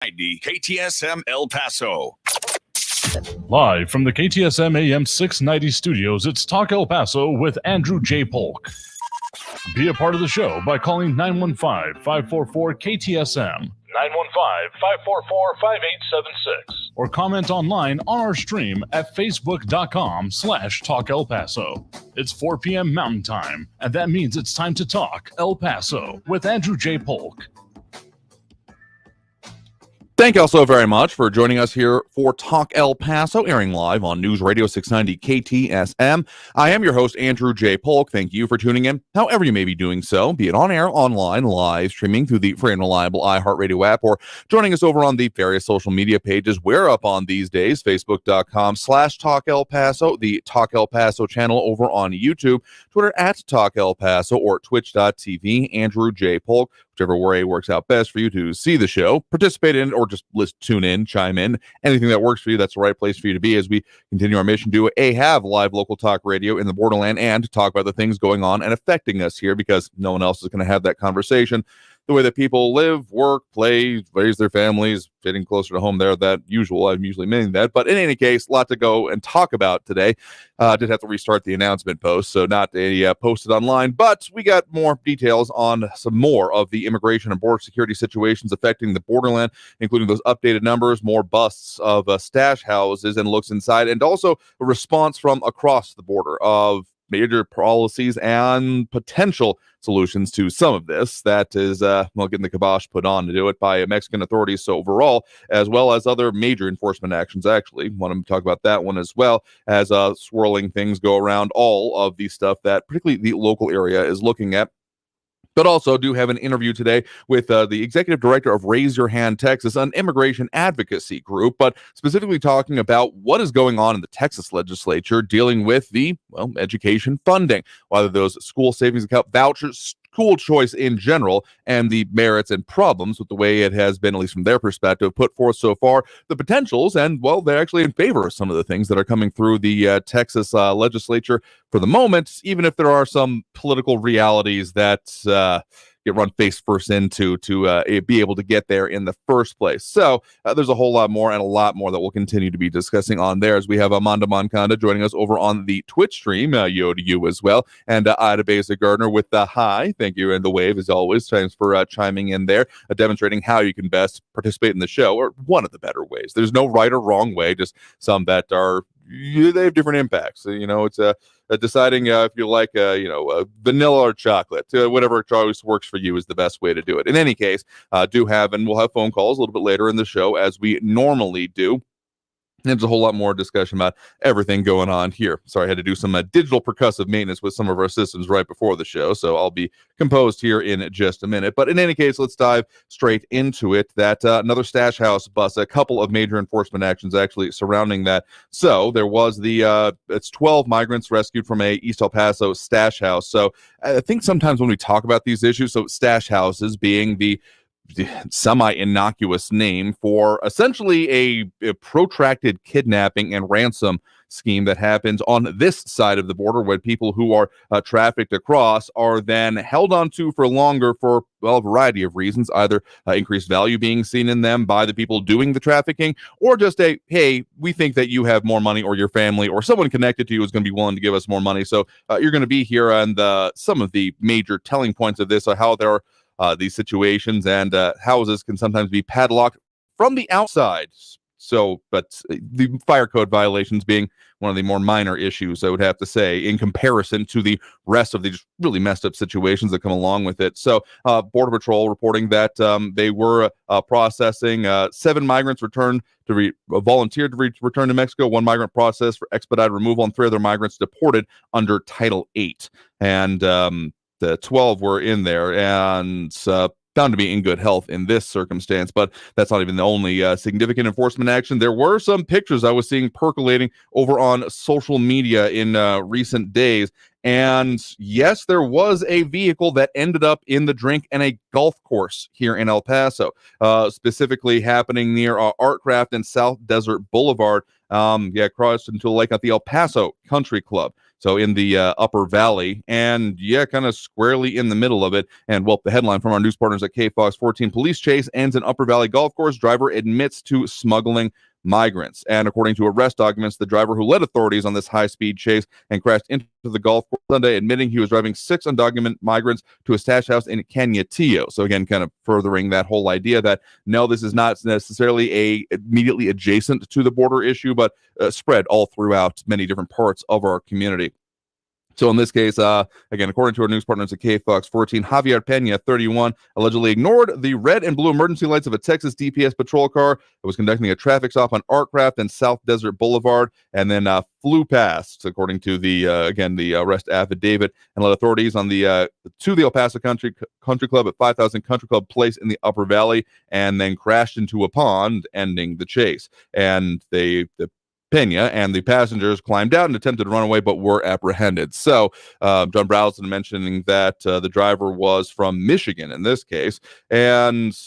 690 KTSM El Paso. Live from the KTSM AM 690 studios, it's Talk El Paso with Andrew J. Polk. Be a part of the show by calling 915-544-KTSM, 915-544-5876, or comment online on our stream at facebook.com/Talk El Paso. It's 4 p.m. Mountain Time, and that means it's time to talk El Paso with Andrew J. Polk. Thank you all so very much for joining us here for Talk El Paso, airing live on News Radio 690 KTSM. I am your host, Andrew J. Polk. Thank you for tuning in, however you may be doing so, be it on air, online, live, streaming through the free and reliable iHeartRadio app, or joining us over on the various social media pages we're up on these days, facebook.com/Talk El Paso, the Talk El Paso channel over on YouTube, Twitter @Talk El Paso, or twitch.tv, Andrew J. Polk. Whichever way works out best for you to see the show, participate in, or just tune in, chime in. Anything that works for you, that's the right place for you to be as we continue our mission to have live local talk radio in the borderland and to talk about the things going on and affecting us here, because no one else is going to have that conversation. The way that people live, work, play, raise their families, getting closer to home there, that usual. I'm usually meaning that. But in any case, a lot to go and talk about today. Did have to restart the announcement post, so not posted online. But we got more details on some more of the immigration and border security situations affecting the borderland, including those updated numbers, more busts of stash houses and looks inside, and also a response from across the border of major policies and potential solutions to some of this. That is, getting the kibosh put on to do it by Mexican authorities. So overall, as well as other major enforcement actions, actually, want to talk about that one as well as swirling things go around all of the stuff that particularly the local area is looking at. But also do have an interview today with the executive director of Raise Your Hand Texas, an immigration advocacy group, but specifically talking about what is going on in the Texas legislature dealing with the, education funding, whether those school savings account vouchers, school choice in general, and the merits and problems with the way it has been, at least from their perspective, put forth so far, the potentials, and, they're actually in favor of some of the things that are coming through the Texas legislature for the moment, even if there are some political realities that get run face first into to be able to get there in the first place. So there's a whole lot more and a lot more that we'll continue to be discussing on there, as we have Amanda Moncada joining us over on the Twitch stream, yo to you as well, and Ida Beza Gardner with the hi, thank you, and the wave as always. Thanks for chiming in there, demonstrating how you can best participate in the show, or one of the better ways. There's no right or wrong way, just some that are, they have different impacts. It's deciding if you like, vanilla or chocolate, whatever choice works for you is the best way to do it. In any case, we'll have phone calls a little bit later in the show, as we normally do. There's a whole lot more discussion about everything going on here. Sorry, I had to do some digital percussive maintenance with some of our systems right before the show, so I'll be composed here in just a minute. But in any case, let's dive straight into it. That another stash house bust, a couple of major enforcement actions actually surrounding that. So there was it's 12 migrants rescued from a East El Paso stash house. So I think sometimes when we talk about these issues, so stash houses being the semi-innocuous name for essentially a protracted kidnapping and ransom scheme that happens on this side of the border, where people who are trafficked across are then held onto for longer for, a variety of reasons, either increased value being seen in them by the people doing the trafficking, or just hey, we think that you have more money, or your family or someone connected to you is going to be willing to give us more money, so you're going to be here. And some of the major telling points of this are how there are these situations, and houses can sometimes be padlocked from the outside. So, but the fire code violations being one of the more minor issues, I would have to say, in comparison to the rest of the just really messed up situations that come along with it. So, Border Patrol reporting that they were processing 7 migrants volunteered to return to Mexico, 1 migrant processed for expedited removal, and 3 other migrants deported under Title 8. And the 12 were in there and found to be in good health in this circumstance. But that's not even the only significant enforcement action. There were some pictures I was seeing percolating over on social media in recent days, And yes, there was a vehicle that ended up in the drink and a golf course here in El Paso, specifically happening near Artcraft and South Desert Boulevard. Crossed into a lake at the El Paso Country Club. So in the upper valley, and kind of squarely in the middle of it. And well, the headline from our news partners at KFOX 14: police chase ends in Upper Valley golf course. Driver admits to smuggling migrants. And according to arrest documents, the driver who led authorities on this high-speed chase and crashed into the golf course Sunday, admitting he was driving 6 undocumented migrants to a stash house in Cañetillo. So again, kind of furthering that whole idea that no, this is not necessarily immediately adjacent to the border issue, but spread all throughout many different parts of our community. So in this case, again, according to our news partners at KFOX 14, Javier Peña, 31, allegedly ignored the red and blue emergency lights of a Texas DPS patrol car that was conducting a traffic stop on Artcraft and South Desert Boulevard, and then flew past, according to the arrest affidavit, and led authorities on to the El Paso Country Club at 5000 Country Club Place in the Upper Valley, and then crashed into a pond, ending the chase. And the Pena and the passengers climbed out and attempted to run away, but were apprehended. So John Browson mentioning that the driver was from Michigan in this case, and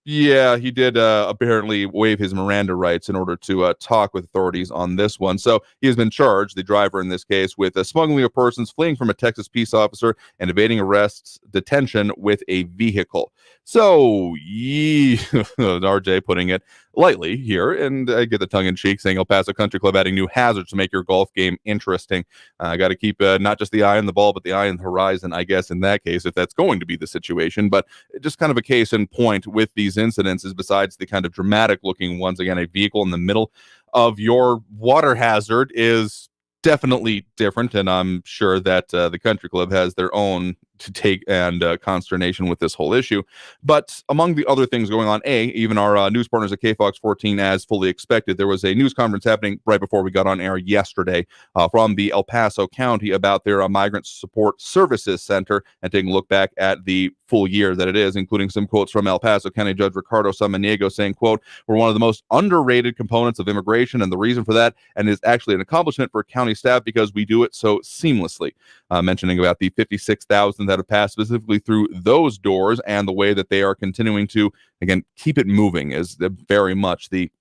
he did apparently waive his Miranda rights in order to talk with authorities on this one. So he has been charged, the driver in this case, with smuggling of persons, fleeing from a Texas peace officer, and evading arrests, detention with a vehicle. So, RJ putting it lightly here, and I get the tongue-in-cheek saying El Paso Country Club adding new hazards to make your golf game interesting. Got to keep not just the eye on the ball, but the eye on the horizon, I guess, in that case, if that's going to be the situation. But just kind of a case in point with these incidences, besides the kind of dramatic-looking ones, again, a vehicle in the middle of your water hazard is definitely different, and I'm sure that the country club has their own to take and consternation with this whole issue. But among the other things going on, even our news partners at KFOX 14, as fully expected, there was a news conference happening right before we got on air yesterday from the El Paso County about their Migrant Support Services Center, and taking a look back at the full year that it is, including some quotes from El Paso County Judge Ricardo Samaniego saying, quote, "We're one of the most underrated components of immigration, and the reason for that, and is actually an accomplishment for county staff because we do it so seamlessly." Mentioning about the 56,000 that have passed specifically through those doors, and the way that they are continuing to, again, keep it moving is very much the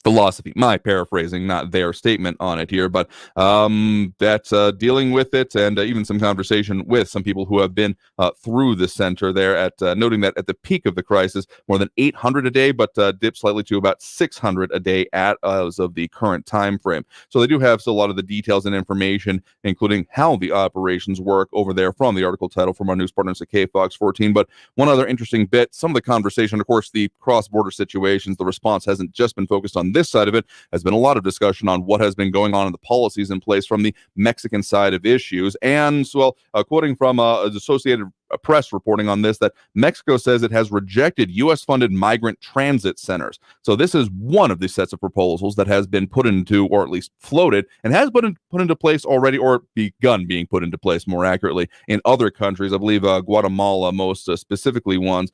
philosophy. My paraphrasing, not their statement on it here, but that's dealing with it, and even some conversation with some people who have been through the center there, at noting that at the peak of the crisis, more than 800 a day, but dipped slightly to about 600 a day as of the current time frame. So they do have a lot of the details and information, including how the operations work over there, from the article title from our news partners at KFOX 14. But one other interesting bit, some of the conversation, of course, the cross-border situations, the response hasn't just been focused on this side of it. Has been a lot of discussion on what has been going on in the policies in place from the Mexican side of issues. And so, quoting from the Associated Press reporting on this, that Mexico says it has rejected U.S.-funded migrant transit centers. So this is one of the sets of proposals that has been put into, or at least floated, and has put into place already, or begun being put into place, more accurately, in other countries. I believe Guatemala, most specifically ones.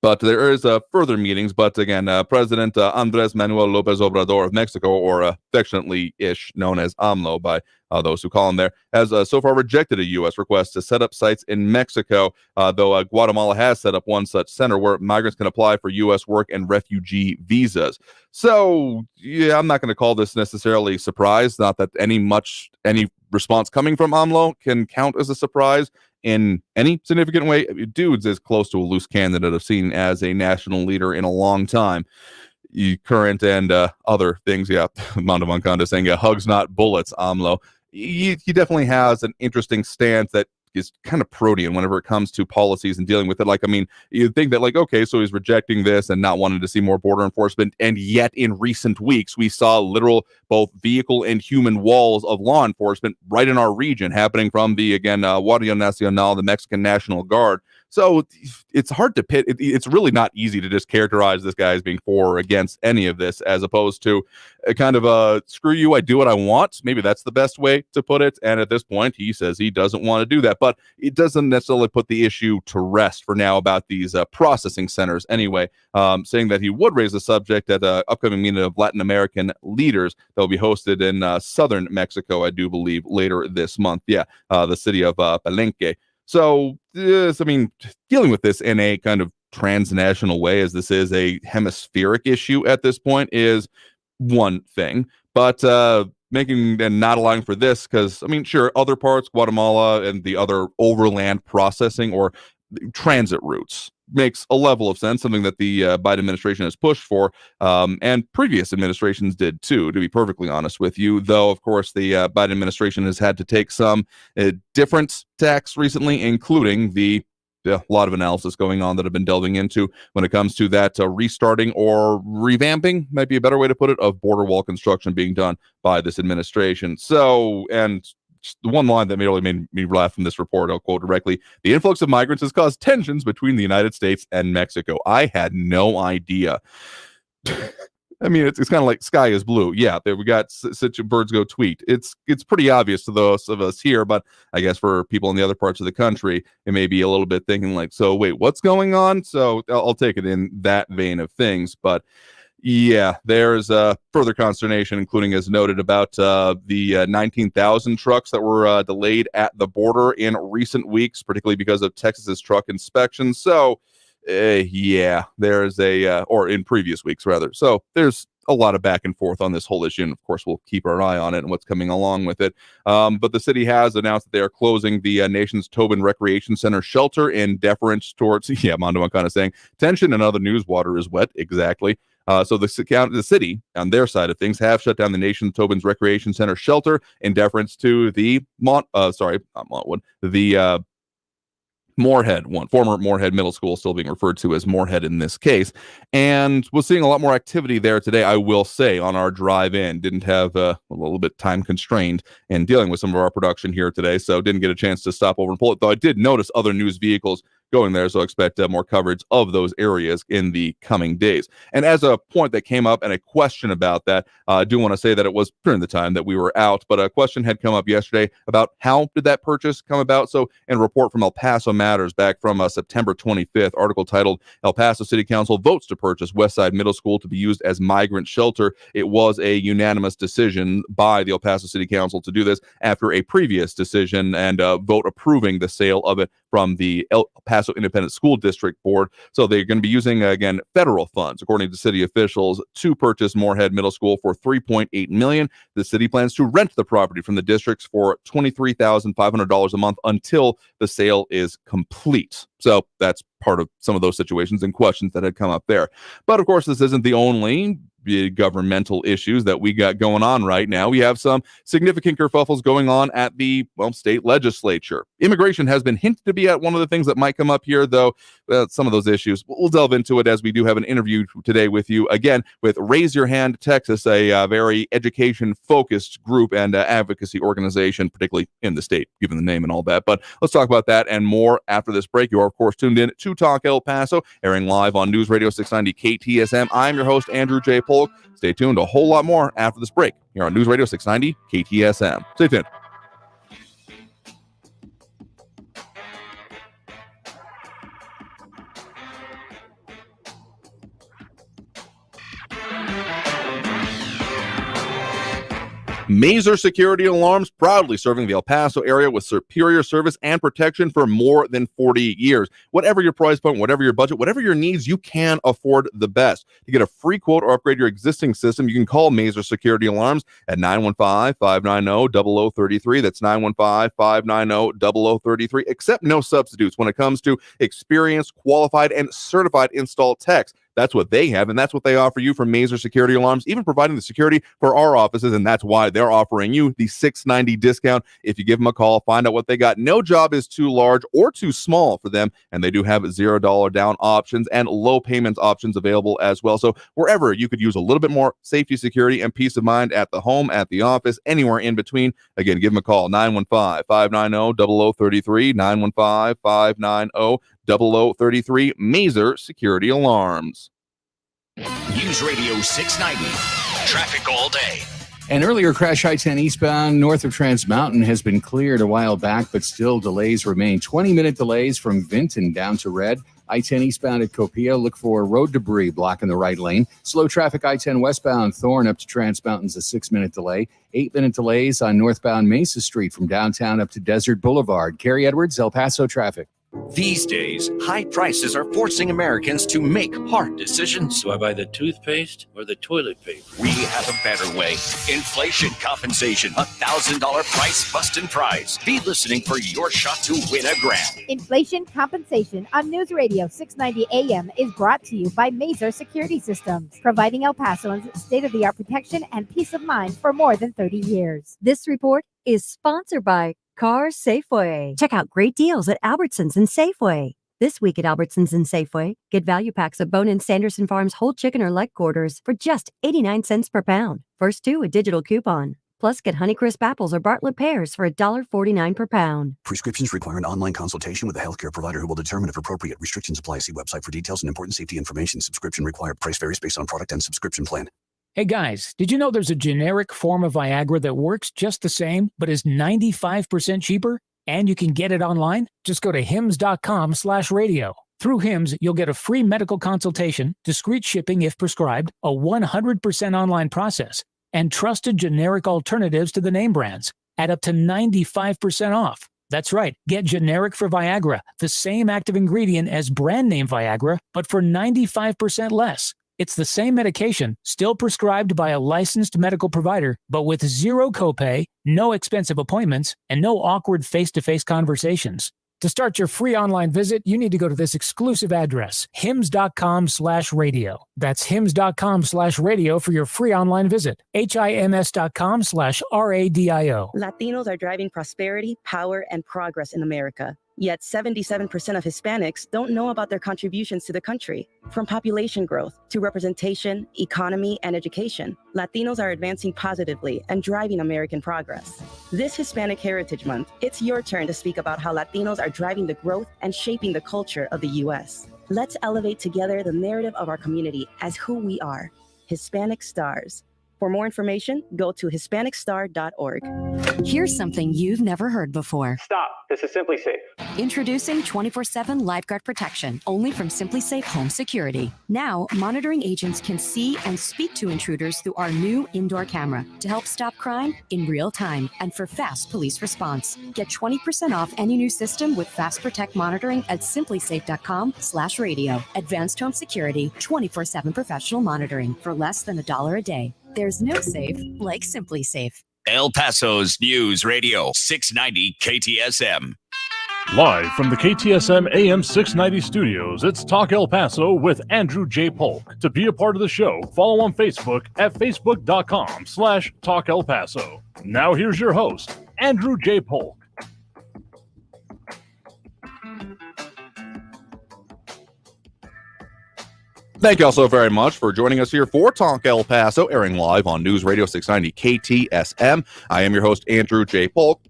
But there is further meetings. But again, President Andres Manuel Lopez Obrador of Mexico, or affectionately-ish known as AMLO by those who call him there, has so far rejected a U.S. request to set up sites in Mexico, though Guatemala has set up one such center where migrants can apply for U.S. work and refugee visas. So, yeah, I'm not going to call this necessarily a surprise. Not that any response coming from AMLO can count as a surprise in any significant way. Dude's as close to a loose cannon that I've seen as a national leader in a long time. Current and other things, Mondo Monconda saying, hugs not bullets, AMLO. He definitely has an interesting stance that is kind of protean whenever it comes to policies and dealing with it. Like, I mean, you'd think that, like, okay, so he's rejecting this and not wanting to see more border enforcement, and yet in recent weeks we saw literal both vehicle and human walls of law enforcement right in our region, happening from the, again, Guardia Nacional, the Mexican National Guard. So it's hard to pit. It's really not easy to just characterize this guy as being for or against any of this, as opposed to a kind of a screw you, I do what I want. Maybe that's the best way to put it. And at this point, he says he doesn't want to do that, but it doesn't necessarily put the issue to rest for now about these processing centers anyway, saying that he would raise the subject at an upcoming meeting of Latin American leaders that will be hosted in southern Mexico, I do believe, later this month. Yeah, the city of Palenque. So, I mean, dealing with this in a kind of transnational way, as this is a hemispheric issue at this point, is one thing. But making and not allowing for this, because, I mean, sure, other parts, Guatemala and the other overland processing or transit routes makes a level of sense, something that the Biden administration has pushed for, and previous administrations did too, to be perfectly honest with you, though, of course, the Biden administration has had to take some different tacks recently, including a lot of analysis going on that I've been delving into when it comes to that restarting or revamping, might be a better way to put it, of border wall construction being done by this administration. So, and the one line that really made me laugh from this report, I'll quote directly: "The influx of migrants has caused tensions between the United States and Mexico." I had no idea. I mean, it's kind of like sky is blue. Yeah, there we got such a birds go tweet. It's pretty obvious to those of us here, but I guess for people in the other parts of the country, it may be a little bit thinking like, so wait, what's going on? So I'll take it in that vein of things. But yeah, there's further consternation, including as noted about the 19,000 trucks that were delayed at the border in recent weeks, particularly because of Texas's truck inspections. So yeah, there's or in previous weeks rather. So there's a lot of back and forth on this whole issue. And of course, we'll keep our eye on it and what's coming along with it. But the city has announced that they are closing the nation's Tobin Recreation Center shelter in deference towards, yeah, Mondo kind of saying tension and other news water is wet. Exactly. So the city, on their side of things, have shut down the nation's Tobin's Recreation Center shelter in deference to the Moorhead one, former Moorhead Middle School, still being referred to as Moorhead in this case, and was seeing a lot more activity there today, I will say, on our drive in. Didn't have a little bit time constrained in dealing with some of our production here today, so didn't get a chance to stop over and pull it, though I did notice other news vehicles going there, so expect more coverage of those areas in the coming days. And as a point that came up and a question about that, I do want to say that it was during the time that we were out, but a question had come up yesterday about how did that purchase come about. So in a report from El Paso Matters back from September 25th, article titled "El Paso City Council Votes to Purchase Westside Middle School to be Used as Migrant Shelter." It was a unanimous decision by the El Paso City Council to do this after a previous decision and vote approving the sale of it from the El Paso Independent School District Board. So they're going to be using, again, federal funds, according to city officials, to purchase Moorhead Middle School for $3.8 million. The city plans to rent the property from the districts for $23,500 a month until the sale is complete. So that's part of some of those situations and questions that had come up there. But of course, this isn't the only governmental issues that we got going on right now. We have some significant kerfuffles going on at the state legislature. Immigration has been hinted to be at one of the things that might come up here, though some of those issues, we'll delve into it as we do have an interview today with you, again, with Raise Your Hand Texas, a very education-focused group and advocacy organization, particularly in the state, given the name and all that. But let's talk about that and more after this break. You are, of course, tuned in to Talk El Paso, airing live on News Radio 690 KTSM. I'm your host, Andrew J. Polk. Stay tuned. A whole lot more after this break here on News Radio 690 KTSM. Stay tuned. Mazer Security Alarms, proudly serving the El Paso area with superior service and protection for more than 40 years. Whatever your price point, whatever your budget, whatever your needs, you can afford the best. To get a free quote or upgrade your existing system, you can call Mazer Security Alarms at 915-590-0033. That's 915-590-0033. Accept no substitutes when it comes to experienced, qualified, and certified install techs. That's what they have, and that's what they offer you from Mazer Security Alarms, even providing the security for our offices, and that's why they're offering you the $690 discount. If you give them a call, find out what they got. No job is too large or too small for them, and they do have $0 down options and low payment options available as well. So wherever you could use a little bit more safety, security, and peace of mind at the home, at the office, anywhere in between, again, give them a call, 915-590-0033, 915-590-0033. 0033 Mazer Security Alarms. News Radio 690. Traffic all day. An earlier crash I-10 eastbound north of Trans Mountain has been cleared a while back, but still delays remain. 20-minute delays from Vinton down to Red. I-10 eastbound at Copia, look for road debris blocking the right lane. Slow traffic I-10 westbound Thorn up to Trans Mountain's a 6-minute delay. 8-minute delays on northbound Mesa Street from downtown up to Desert Boulevard. Carrie Edwards, El Paso traffic. These days, high prices are forcing Americans to make hard decisions. Do I buy the toothpaste or the toilet paper? We have a better way. Inflation compensation. $1,000 price bustin' prize. Be listening for your shot to win a grand. Inflation compensation on News Radio 690 AM is brought to you by Mazer Security Systems, providing El Pasoans state-of-the-art protection and peace of mind for more than 30 years. This report is sponsored by Car Safeway. Check out great deals at Albertsons and Safeway. This week at Albertsons and Safeway, get value packs of bone-in Sanderson Farms whole chicken or leg quarters for just 89 cents per pound. First two, a digital coupon. Plus, get Honeycrisp apples or Bartlett pears for $1.49 per pound. Prescriptions require an online consultation with a healthcare provider who will determine if appropriate. Restrictions apply. See website for details and important safety information. Subscription required. Price varies based on product and subscription plan. Hey guys, did you know there's a generic form of Viagra that works just the same, but is 95% cheaper? And you can get it online? Just go to hims.com/radio. Through Hims, you'll get a free medical consultation, discreet shipping if prescribed, a 100% online process, and trusted generic alternatives to the name brands at up to 95% off. That's right, get generic for Viagra, the same active ingredient as brand name Viagra, but for 95% less. It's the same medication, still prescribed by a licensed medical provider, but with zero copay, no expensive appointments, and no awkward face-to-face conversations. To start your free online visit, you need to go to this exclusive address, hims.com/radio. That's hims.com/radio for your free online visit. HIMS.com/RADIO. Latinos are driving prosperity, power, and progress in America. Yet 77% of Hispanics don't know about their contributions to the country. From population growth to representation, economy, and education, Latinos are advancing positively and driving American progress. This Hispanic Heritage Month, it's your turn to speak about how Latinos are driving the growth and shaping the culture of the U.S. Let's elevate together the narrative of our community as who we are, Hispanic Stars. For more information, go to HispanicStar.org. Here's something you've never heard before. Stop. This is Simply Safe. Introducing 24/7 Lifeguard Protection, only from Simply Safe Home Security. Now, monitoring agents can see and speak to intruders through our new indoor camera to help stop crime in real time and for fast police response. Get 20% off any new system with Fast Protect monitoring at simplysafe.com/radio. Advanced home security, 24/7 professional monitoring for less than $1 a day. There's no safe like Simply Safe. El Paso's News Radio 690 KTSM. Live from the KTSM AM 690 studios, it's Talk El Paso with Andrew J. Polk. To be a part of the show, follow on Facebook at facebook.com/Talk El Paso. Now here's your host, Andrew J. Polk. Thank you all so very much for joining us here for Talk El Paso, airing live on News Radio 690 KTSM. I am your host, Andrew J. Polk.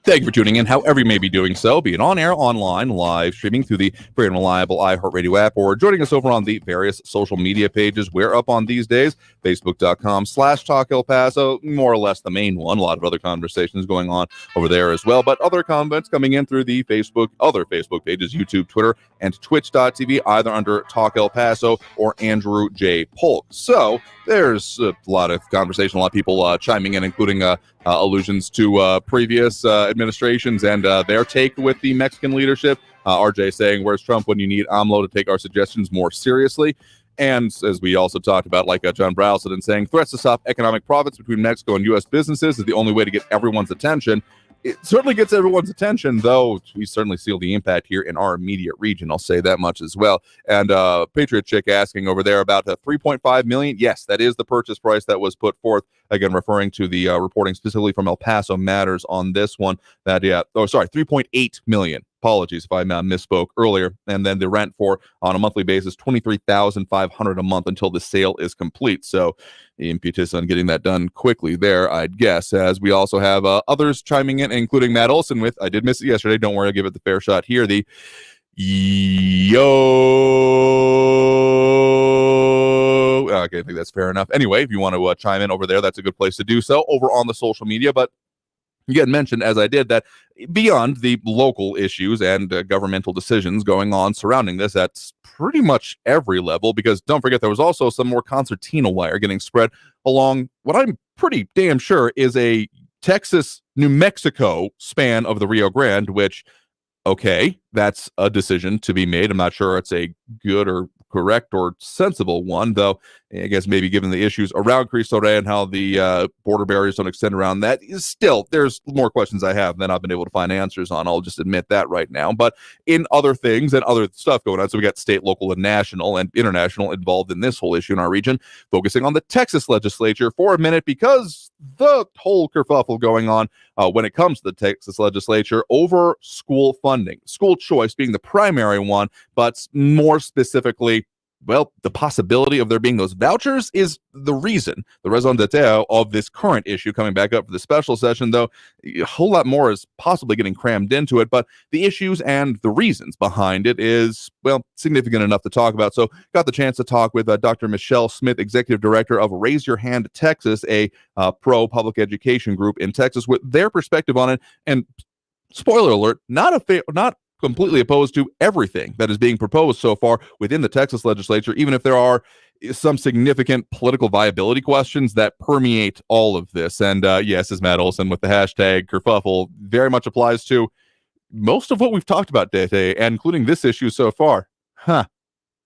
Thank you for tuning in, however you may be doing so, be it on air, online, live, streaming through the free and reliable iHeartRadio app, or joining us over on the various social media pages we're up on these days, facebook.com/Talk El Paso, more or less the main one. A lot of other conversations going on over there as well, but other comments coming in through the other Facebook pages, YouTube, Twitter, and twitch.tv, either under Talk El Paso or Andrew J. Polk. So there's a lot of conversation, a lot of people chiming in, including allusions to previous administrations and their take with the Mexican leadership. RJ saying, where's Trump when you need AMLO to take our suggestions more seriously? And as we also talked about, like John Browson, saying threats to stop economic profits between Mexico and U.S. businesses is the only way to get everyone's attention. It certainly gets everyone's attention, though we certainly feel the impact here in our immediate region. I'll say that much as well. And Patriot Chick asking over there about $3.5 million. Yes, that is the purchase price that was put forth. Again, referring to the reporting specifically from El Paso Matters on this one. $3.8 million. Apologies if I misspoke earlier. And then the rent for, on a monthly basis, $23,500 a month until the sale is complete. So the impetus on getting that done quickly there, I'd guess. As we also have others chiming in, including Matt Olson with, I did miss it yesterday, don't worry, I'll give it the fair shot here. The Yo. Okay, I think that's fair enough. Anyway, if you want to chime in over there, that's a good place to do so over on the social media. But you had mentioned, as I did, that beyond the local issues and governmental decisions going on surrounding this at pretty much every level, because don't forget, there was also some more concertina wire getting spread along what I'm pretty damn sure is a Texas-New Mexico span of the Rio Grande, which, okay, that's a decision to be made. I'm not sure it's a good or correct or sensible one, though I guess maybe given the issues around Cristo Rey and how the border barriers don't extend around that, is still, there's more questions I have than I've been able to find answers on. I'll just admit that right now. But in other things and other stuff going on, so we got state, local, and national and international involved in this whole issue in our region, focusing on the Texas legislature for a minute, because the whole kerfuffle going on when it comes to the Texas legislature over school funding, school choice being the primary one, but more specifically, well, the possibility of there being those vouchers is the reason, the raison d'etre of this current issue coming back up for the special session, though a whole lot more is possibly getting crammed into it. But the issues and the reasons behind it is, well, significant enough to talk about. So got the chance to talk with Dr. Michelle Smith, Executive Director of Raise Your Hand Texas, a pro-public education group in Texas, with their perspective on it. And spoiler alert, not completely opposed to everything that is being proposed so far within the Texas legislature, even if there are some significant political viability questions that permeate all of this. And yes, as Matt Olson with the hashtag kerfuffle very much applies to most of what we've talked about today, including this issue so far.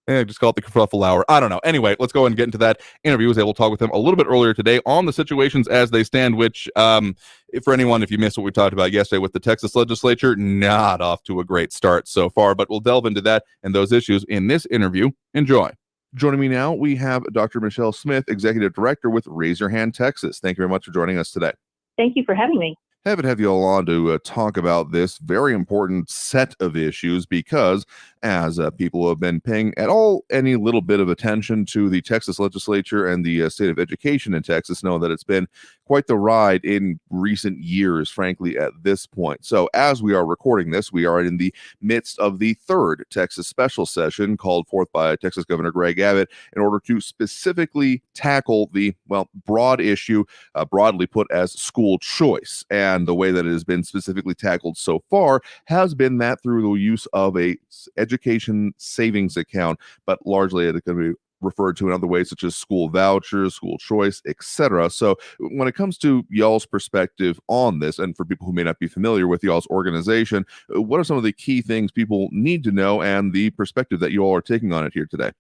Just call it the kerfuffle hour. I don't know. Anyway, let's go ahead and get into that interview. I was able to talk with him a little bit earlier today on the situations as they stand, which, for anyone, if you missed what we talked about yesterday with the Texas legislature, not off to a great start so far, but we'll delve into that and those issues in this interview. Enjoy. Joining me now, we have Dr. Michelle Smith, Executive Director with Raise Your Hand Texas. Thank you very much for joining us today. Thank you for having me. Happy to have you all on to talk about this very important set of issues, because as people who have been paying at all any little bit of attention to the Texas legislature and the state of education in Texas know that it's been quite the ride in recent years, frankly, at this point. So as we are recording this, we are in the midst of the third Texas special session called forth by Texas Governor Greg Abbott in order to specifically tackle the, well, broad issue, broadly put as school choice. And the way that it has been specifically tackled so far has been that through the use of a education savings account, but largely it can be referred to in other ways such as school vouchers, school choice, etc. So when it comes to y'all's perspective on this, and for people who may not be familiar with y'all's organization, what are some of the key things people need to know and the perspective that you all are taking on it here today?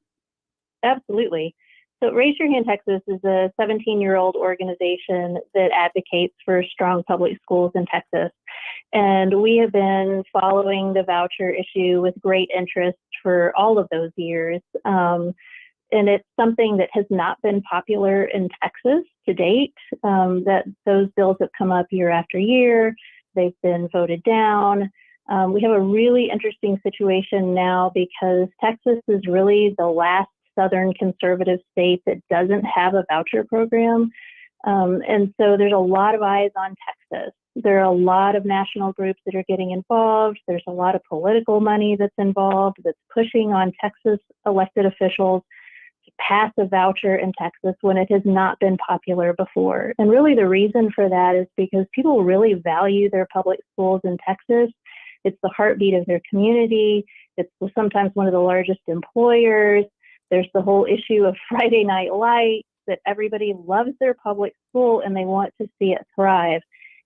Absolutely. So Raise Your Hand Texas is a 17-year-old organization that advocates for strong public schools in Texas. And we have been following the voucher issue with great interest for all of those years. And it's something that has not been popular in Texas to date, that those bills have come up year after year. They've been voted down. We have a really interesting situation now because Texas is really the last Southern conservative state that doesn't have a voucher program. And so there's a lot of eyes on Texas. There are a lot of national groups that are getting involved. There's a lot of political money that's involved that's pushing on Texas elected officials to pass a voucher in Texas when it has not been popular before. And really the reason for that is because people really value their public schools in Texas. It's the heartbeat of their community. It's sometimes one of the largest employers. There's the whole issue of Friday Night Lights, that everybody loves their public school and they want to see it thrive.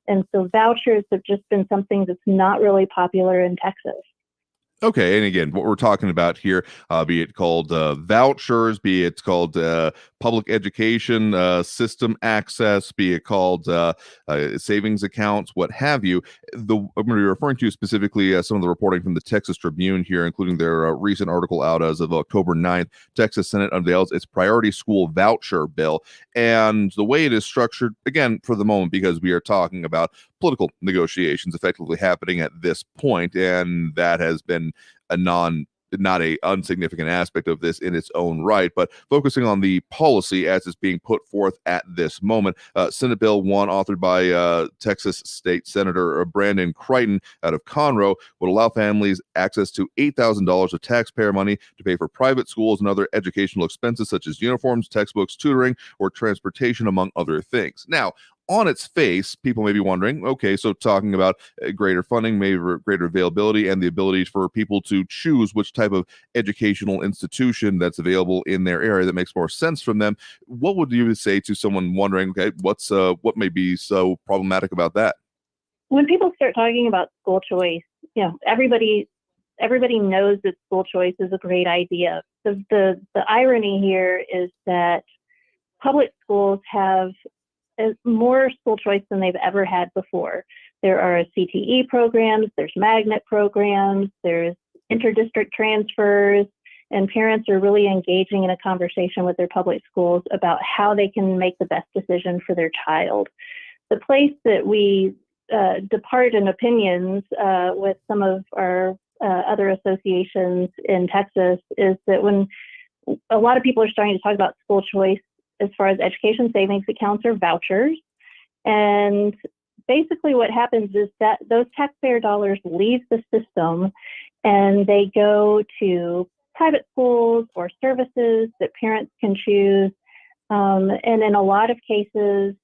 And so vouchers have just been something that's not really popular in Texas. Okay, and again, what we're talking about here, be it called vouchers, be it called public education system access, be it called savings accounts, what have you. I'm going to be referring to specifically some of the reporting from the Texas Tribune here, including their recent article out as of October 9th. Texas Senate unveils its priority school voucher bill. And the way it is structured, again, for the moment, because we are talking about political negotiations effectively happening at this point, and that has been a not a unsignificant aspect of this in its own right, but focusing on the policy as it's being put forth at this moment. Senate Bill 1, authored by Texas State Senator Brandon Crichton out of Conroe, would allow families access to $8,000 of taxpayer money to pay for private schools and other educational expenses such as uniforms, textbooks, tutoring, or transportation, among other things. Now, on its face, people may be wondering, okay, so talking about greater funding, maybe greater availability, and the ability for people to choose which type of educational institution that's available in their area that makes more sense from them. What would you say to someone wondering, okay, what may be so problematic about that? When people start talking about school choice, everybody knows that school choice is a great idea. The irony here is that public schools have more school choice than they've ever had before. There are CTE programs, there's magnet programs, there's interdistrict transfers, and parents are really engaging in a conversation with their public schools about how they can make the best decision for their child. The place that we depart in opinions with some of our other associations in Texas is that when a lot of people are starting to talk about school choice as far as education savings accounts or vouchers. And basically what happens is that those taxpayer dollars leave the system and they go to private schools or services that parents can choose. And in a lot of cases,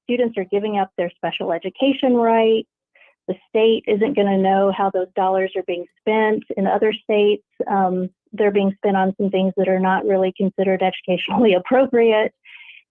students are giving up their special education rights. The state isn't going to know how those dollars are being spent. In other states, they're being spent on some things that are not really considered educationally appropriate.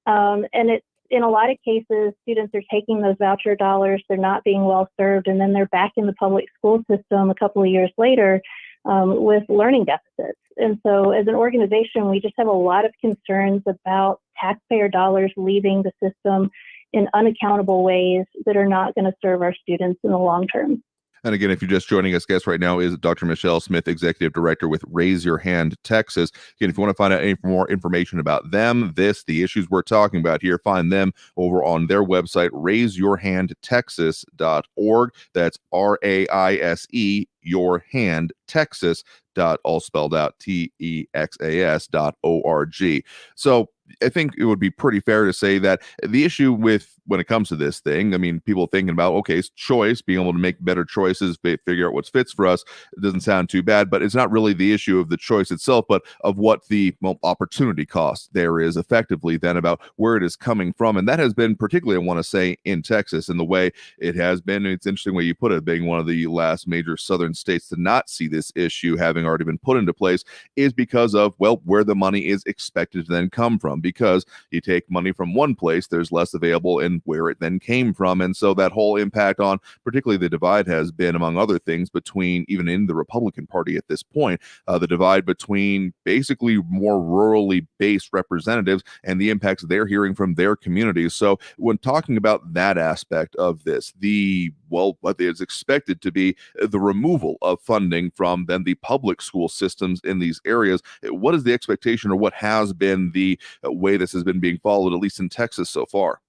And it's in a lot of cases, students are taking those voucher dollars, they're not being well served, and then they're back in the public school system a couple of years later with learning deficits. And so as an organization, we just have a lot of concerns about taxpayer dollars leaving the system in unaccountable ways that are not going to serve our students in the long term. And again, if you're just joining us, guest right now is Dr. Michelle Smith, Executive Director with Raise Your Hand Texas. Again, if you want to find out any more information about them, the issues we're talking about here, find them over on their website, raiseyourhandtexas.org. That's RAISE, your hand, Texas, all spelled out, TEXAS.org. So I think it would be pretty fair to say that the issue with when it comes to this thing, I mean, people thinking about, okay, it's choice, being able to make better choices, figure out what fits for us, it doesn't sound too bad, but it's not really the issue of the choice itself, but of what the opportunity cost there is effectively then about where it is coming from. And that has been particularly, I want to say, in Texas, in the way it has been. It's interesting way you put it, being one of the last major southern states to not see this issue having already been put into place, is because of, well, where the money is expected to then come from. Because you take money from one place, there's less available in where it then came from. And so that whole impact on particularly the divide has been, among other things, between, even in the Republican Party at this point, the divide between basically more rurally based representatives and the impacts they're hearing from their communities. So when talking about that aspect of this, what is expected to be the removal of funding from then the public school systems in these areas, what is the expectation, or what has been the way this has been being followed, at least in Texas so far?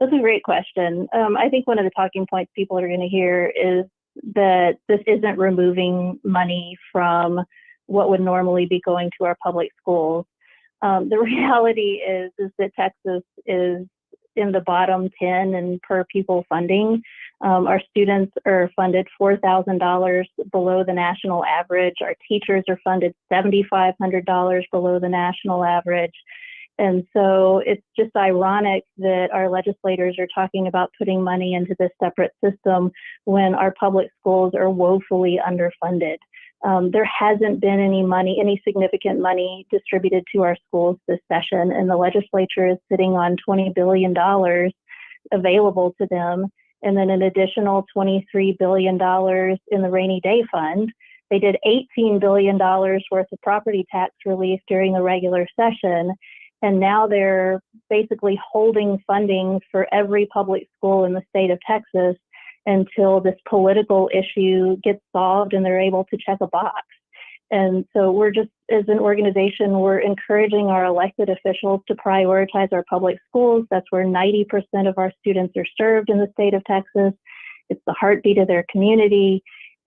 That's a great question. I think one of the talking points people are going to hear is that this isn't removing money from what would normally be going to our public schools. The reality is that Texas is in the bottom 10 in per pupil funding. Our students are funded $4,000 below the national average. Our teachers are funded $7,500 below the national average. And so it's just ironic that our legislators are talking about putting money into this separate system when our public schools are woefully underfunded. There hasn't been any significant money distributed to our schools this session, and the legislature is sitting on $20 billion available to them, and then an additional $23 billion in the rainy day fund. They did $18 billion worth of property tax relief during the regular session, and now they're basically holding funding for every public school in the state of Texas until this political issue gets solved and they're able to check a box. And so we're just, as an organization, we're encouraging our elected officials to prioritize our public schools. That's where 90% of our students are served in the state of Texas. It's the heartbeat of their community.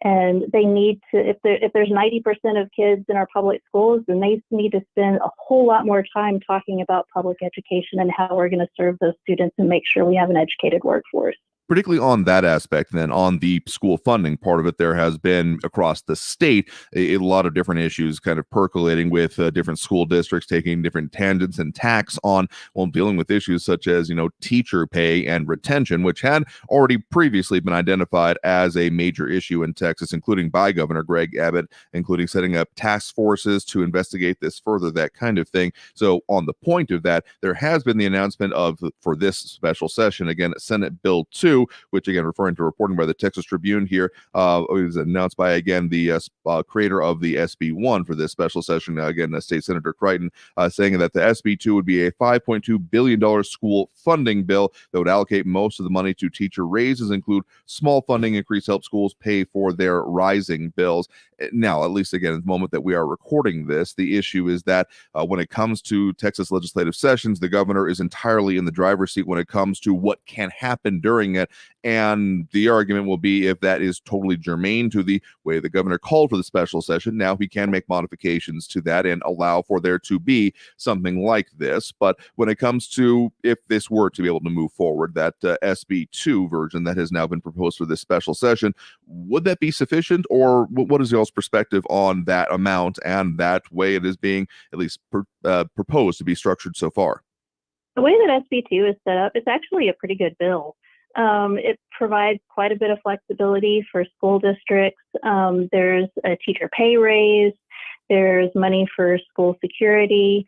And they need to, if there's 90% of kids in our public schools, then they need to spend a whole lot more time talking about public education and how we're going to serve those students and make sure we have an educated workforce. Particularly on that aspect, then on the school funding part of it, there has been across the state a lot of different issues kind of percolating with different school districts taking different tangents and tacks on, well, dealing with issues such as, teacher pay and retention, which had already previously been identified as a major issue in Texas, including by Governor Greg Abbott, including setting up task forces to investigate this further, that kind of thing. So on the point of that, there has been the announcement for this special session, again, Senate Bill 2, which, again, referring to reporting by the Texas Tribune here, it was announced by, again, the creator of the SB1 for this special session, again, State Senator Crichton, saying that the SB2 would be a $5.2 billion school funding bill that would allocate most of the money to teacher raises, include small funding increase, help schools pay for their rising bills. Now, at least, again, at the moment that we are recording this, the issue is that when it comes to Texas legislative sessions, the governor is entirely in the driver's seat when it comes to what can happen during it. And the argument will be, if that is totally germane to the way the governor called for the special session, now he can make modifications to that and allow for there to be something like this. But when it comes to, if this were to be able to move forward, that SB2 version that has now been proposed for this special session, would that be sufficient? Or what is y'all's perspective on that amount and that way it is being at least proposed to be structured so far? The way that SB2 is set up, it's actually a pretty good bill. It provides quite a bit of flexibility for school districts. There's a teacher pay raise. There's money for school security.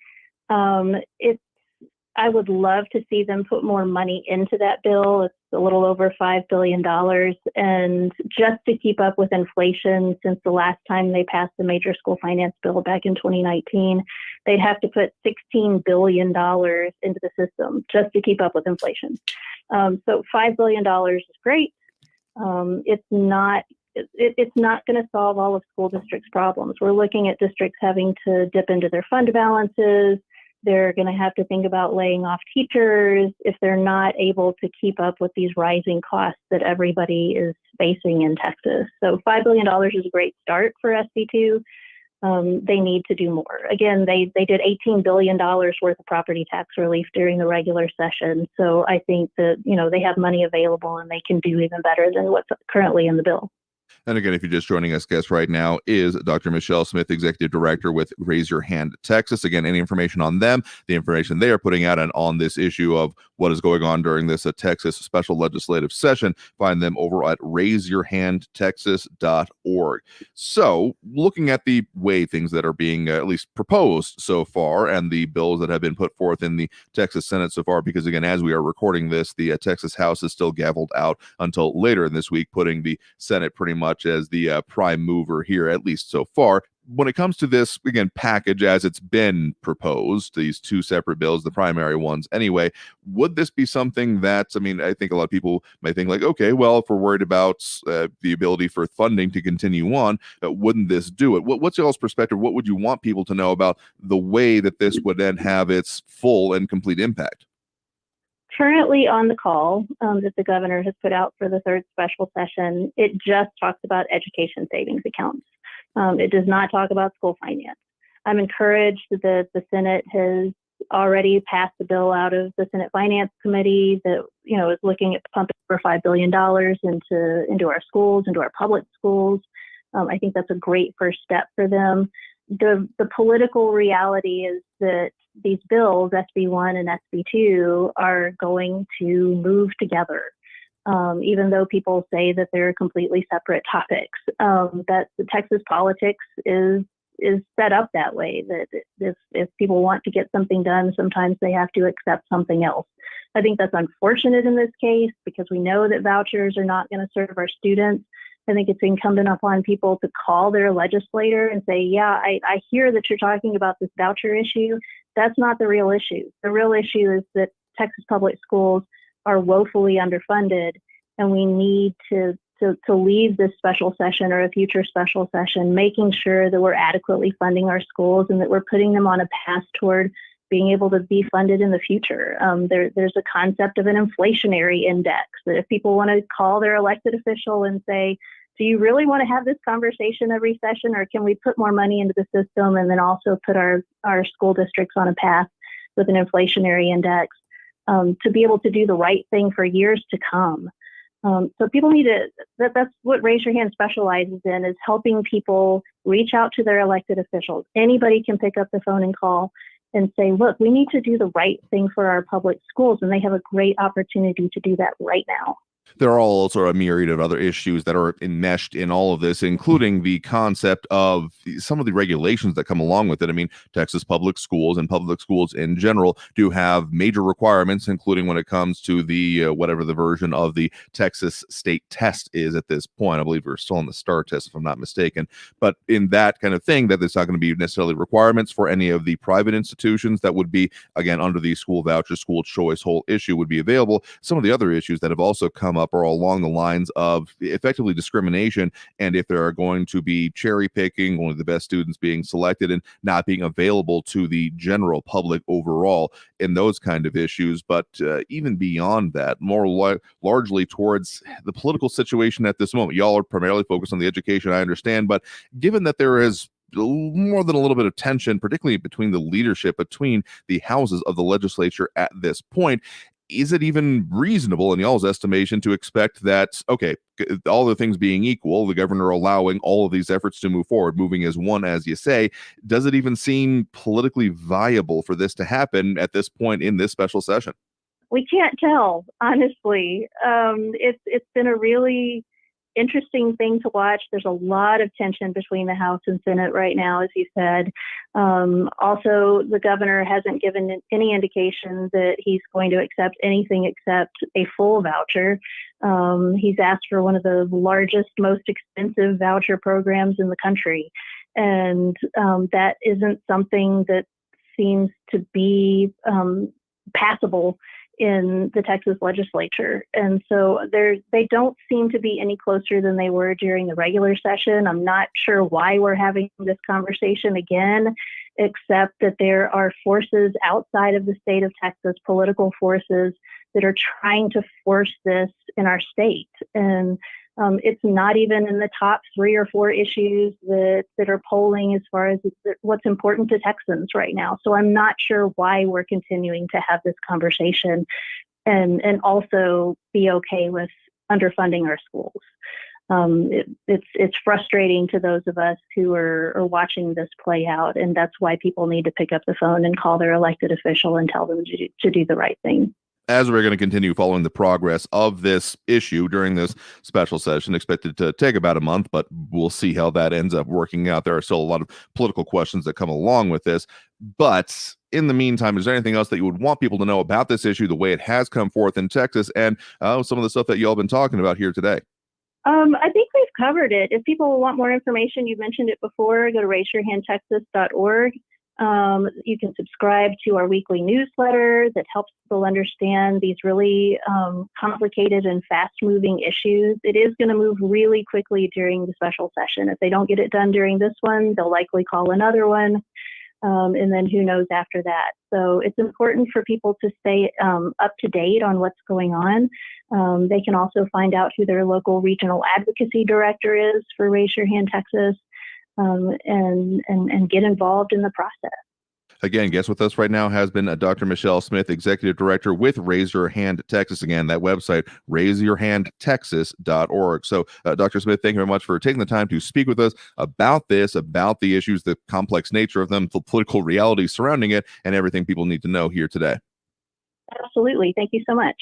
I would love to see them put more money into that bill. It's a little over $5 billion. And just to keep up with inflation, since the last time they passed the major school finance bill back in 2019, they'd have to put $16 billion into the system just to keep up with inflation. So $5 billion is great. It's not going to solve all of school districts' problems. We're looking at districts having to dip into their fund balances. They're going to have to think about laying off teachers if they're not able to keep up with these rising costs that everybody is facing in Texas. So $5 billion is a great start for SB2. They need to do more. Again, they did $18 billion worth of property tax relief during the regular session. So I think that, they have money available and they can do even better than what's currently in the bill. And again, if you're just joining us, guest right now is Dr. Michelle Smith, Executive Director with Raise Your Hand Texas. Again, any information on them, the information they are putting out and on this issue of what is going on during this Texas special legislative session, find them over at raiseyourhandtexas.org. So looking at the way things that are being at least proposed so far and the bills that have been put forth in the Texas Senate so far, because again, as we are recording this, the Texas House is still gavelled out until later in this week, putting the Senate pretty much as the prime mover here, at least so far. When it comes to this, again, package as it's been proposed, these two separate bills, the primary ones anyway, would this be something that, I think a lot of people might think like, okay, well, if we're worried about the ability for funding to continue on, wouldn't this do it? What's y'all's perspective? What would you want people to know about the way that this would then have its full and complete impact? Currently on the call that the governor has put out for the third special session, it just talks about education savings accounts. It does not talk about school finance. I'm encouraged that the Senate has already passed the bill out of the Senate Finance Committee that, is looking at pumping for $5 billion into our schools, into our public schools. I think that's a great first step for them. The political reality is that these bills, SB1 and SB2, are going to move together, even though people say that they're completely separate topics. That the Texas politics is set up that way, that if people want to get something done, sometimes they have to accept something else. I think that's unfortunate in this case because we know that vouchers are not going to serve our students. I think it's incumbent upon people to call their legislator and say, yeah, I hear that you're talking about this voucher issue. That's not the real issue. The real issue is that Texas public schools are woefully underfunded, and we need to leave this special session or a future special session making sure that we're adequately funding our schools and that we're putting them on a path toward being able to be funded in the future. There's a concept of an inflationary index that if people want to call their elected official and say, do you really want to have this conversation every session, or can we put more money into the system and then also put our school districts on a path with an inflationary index to be able to do the right thing for years to come? So people need to, that's what Raise Your Hand specializes in, is helping people reach out to their elected officials. Anybody can pick up the phone and call and say, look, we need to do the right thing for our public schools. And they have a great opportunity to do that right now. There are also a myriad of other issues that are enmeshed in all of this, including the concept of some of the regulations that come along with it. I mean, Texas public schools and public schools in general do have major requirements, including when it comes to the whatever the version of the Texas state test is at this point. I believe we're still on the STAR test, if I'm not mistaken. But in that kind of thing, that there's not going to be necessarily requirements for any of the private institutions that would be, again, under the school voucher, school choice whole issue would be available. Some of the other issues that have also come up are along the lines of effectively discrimination, and if there are going to be cherry picking, only the best students being selected and not being available to the general public overall in those kind of issues. But even beyond that, more largely towards the political situation at this moment. Y'all are primarily focused on the education, I understand, but given that there is more than a little bit of tension, particularly between the leadership, between the houses of the legislature at this point, is it even reasonable in y'all's estimation to expect that, okay, all the things being equal, the governor allowing all of these efforts to move forward, moving as one, as you say, does it even seem politically viable for this to happen at this point in this special session? We can't tell, honestly. It's been a really interesting thing to watch. There's a lot of tension between the House and Senate right now, as you said. Also, the governor hasn't given any indication that he's going to accept anything except a full voucher. He's asked for one of the largest, most expensive voucher programs in the country. And that isn't something that seems to be passable in the Texas legislature. And so they don't seem to be any closer than they were during the regular session. I'm not sure why we're having this conversation again, except that there are forces outside of the state of Texas, political forces, that are trying to force this in our state. And it's not even in the top 3 or 4 issues that are polling as far as what's important to Texans right now. So I'm not sure why we're continuing to have this conversation and also be okay with underfunding our schools. It's frustrating to those of us who are watching this play out, and that's why people need to pick up the phone and call their elected official and tell them to do the right thing. As we're going to continue following the progress of this issue during this special session, expected to take about a month, but we'll see how that ends up working out. There are still a lot of political questions that come along with this. But in the meantime, is there anything else that you would want people to know about this issue, the way it has come forth in Texas, and some of the stuff that y'all been talking about here today? I think we've covered it. If people want more information, you mentioned it before, go to raiseyourhandtexas.org. You can subscribe to our weekly newsletter that helps people understand these really complicated and fast-moving issues. It is going to move really quickly during the special session. If they don't get it done during this one, they'll likely call another one, and then who knows after that. So it's important for people to stay up to date on what's going on. They can also find out who their local regional advocacy director is for Raise Your Hand Texas. And get involved in the process. Again, guest with us right now has been Dr. Michelle Smith, Executive Director with Raise Your Hand Texas. Again, that website, raiseyourhandtexas.org. So, Dr. Smith, thank you very much for taking the time to speak with us about this, about the issues, the complex nature of them, the political realities surrounding it, and everything people need to know here today. Absolutely. Thank you so much.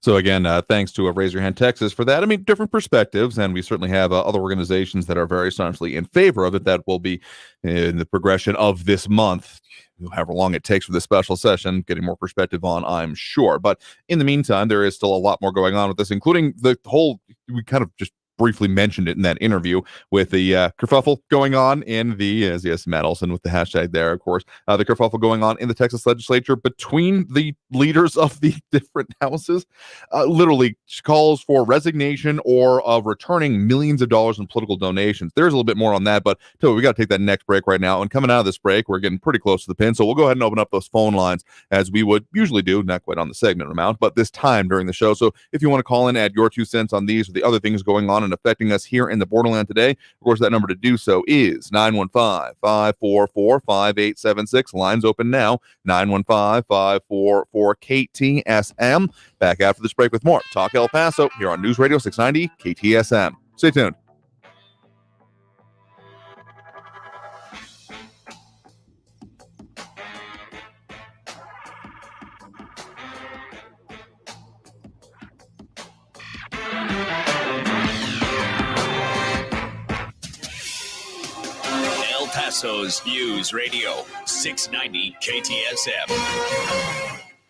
So again, thanks to Raise Your Hand Texas for that. I mean, different perspectives, and we certainly have other organizations that are very staunchly in favor of it that will be in the progression of this month, however long it takes for the special session, getting more perspective on, I'm sure. But in the meantime, there is still a lot more going on with this, including the whole, we kind of just briefly mentioned it in that interview with the kerfuffle going on in the, as yes, Matt Olson with the hashtag there, of course, the kerfuffle going on in the Texas legislature between the leaders of the different houses, literally calls for resignation or of returning millions of dollars in political donations. There's a little bit more on that, but we got to take that next break right now. And coming out of this break, we're getting pretty close to the pin. So we'll go ahead and open up those phone lines as we would usually do, not quite on the segment amount, but this time during the show. So if you want to call in, add your 2 cents on these or the other things going on and affecting us here in the borderland today. Of course, that number to do so is 915-544-5876. Lines open now, 915-544-KTSM. Back after this break with more Talk El Paso here on News Radio 690 KTSM. Stay tuned. El Paso's News Radio 690 KTSM.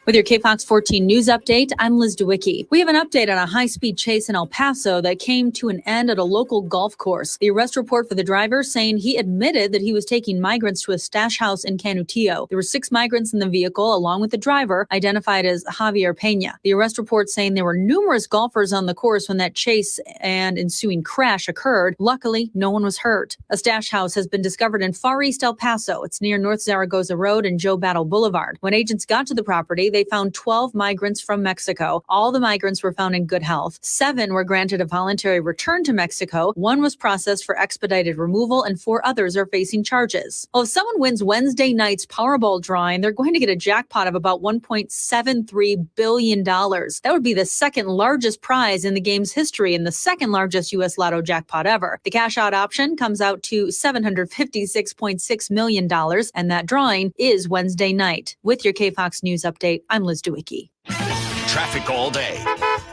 With your KFOX 14 news update, I'm Liz DeWicki. We have an update on a high-speed chase in El Paso that came to an end at a local golf course. The arrest report for the driver saying he admitted that he was taking migrants to a stash house in Canutillo. There were 6 migrants in the vehicle, along with the driver, identified as Javier Pena. The arrest report saying there were numerous golfers on the course when that chase and ensuing crash occurred. Luckily, no one was hurt. A stash house has been discovered in Far East El Paso. It's near North Zaragoza Road and Joe Battle Boulevard. When agents got to the property, they found 12 migrants from Mexico. All the migrants were found in good health. 7 were granted a voluntary return to Mexico. 1 was processed for expedited removal, and 4 others are facing charges. Well, if someone wins Wednesday night's Powerball drawing, they're going to get a jackpot of about $1.73 billion. That would be the second largest prize in the game's history and the second largest U.S. Lotto jackpot ever. The cash-out option comes out to $756.6 million, and that drawing is Wednesday night. With your KFOX News Update, I'm Liz DeWicki. Traffic all day.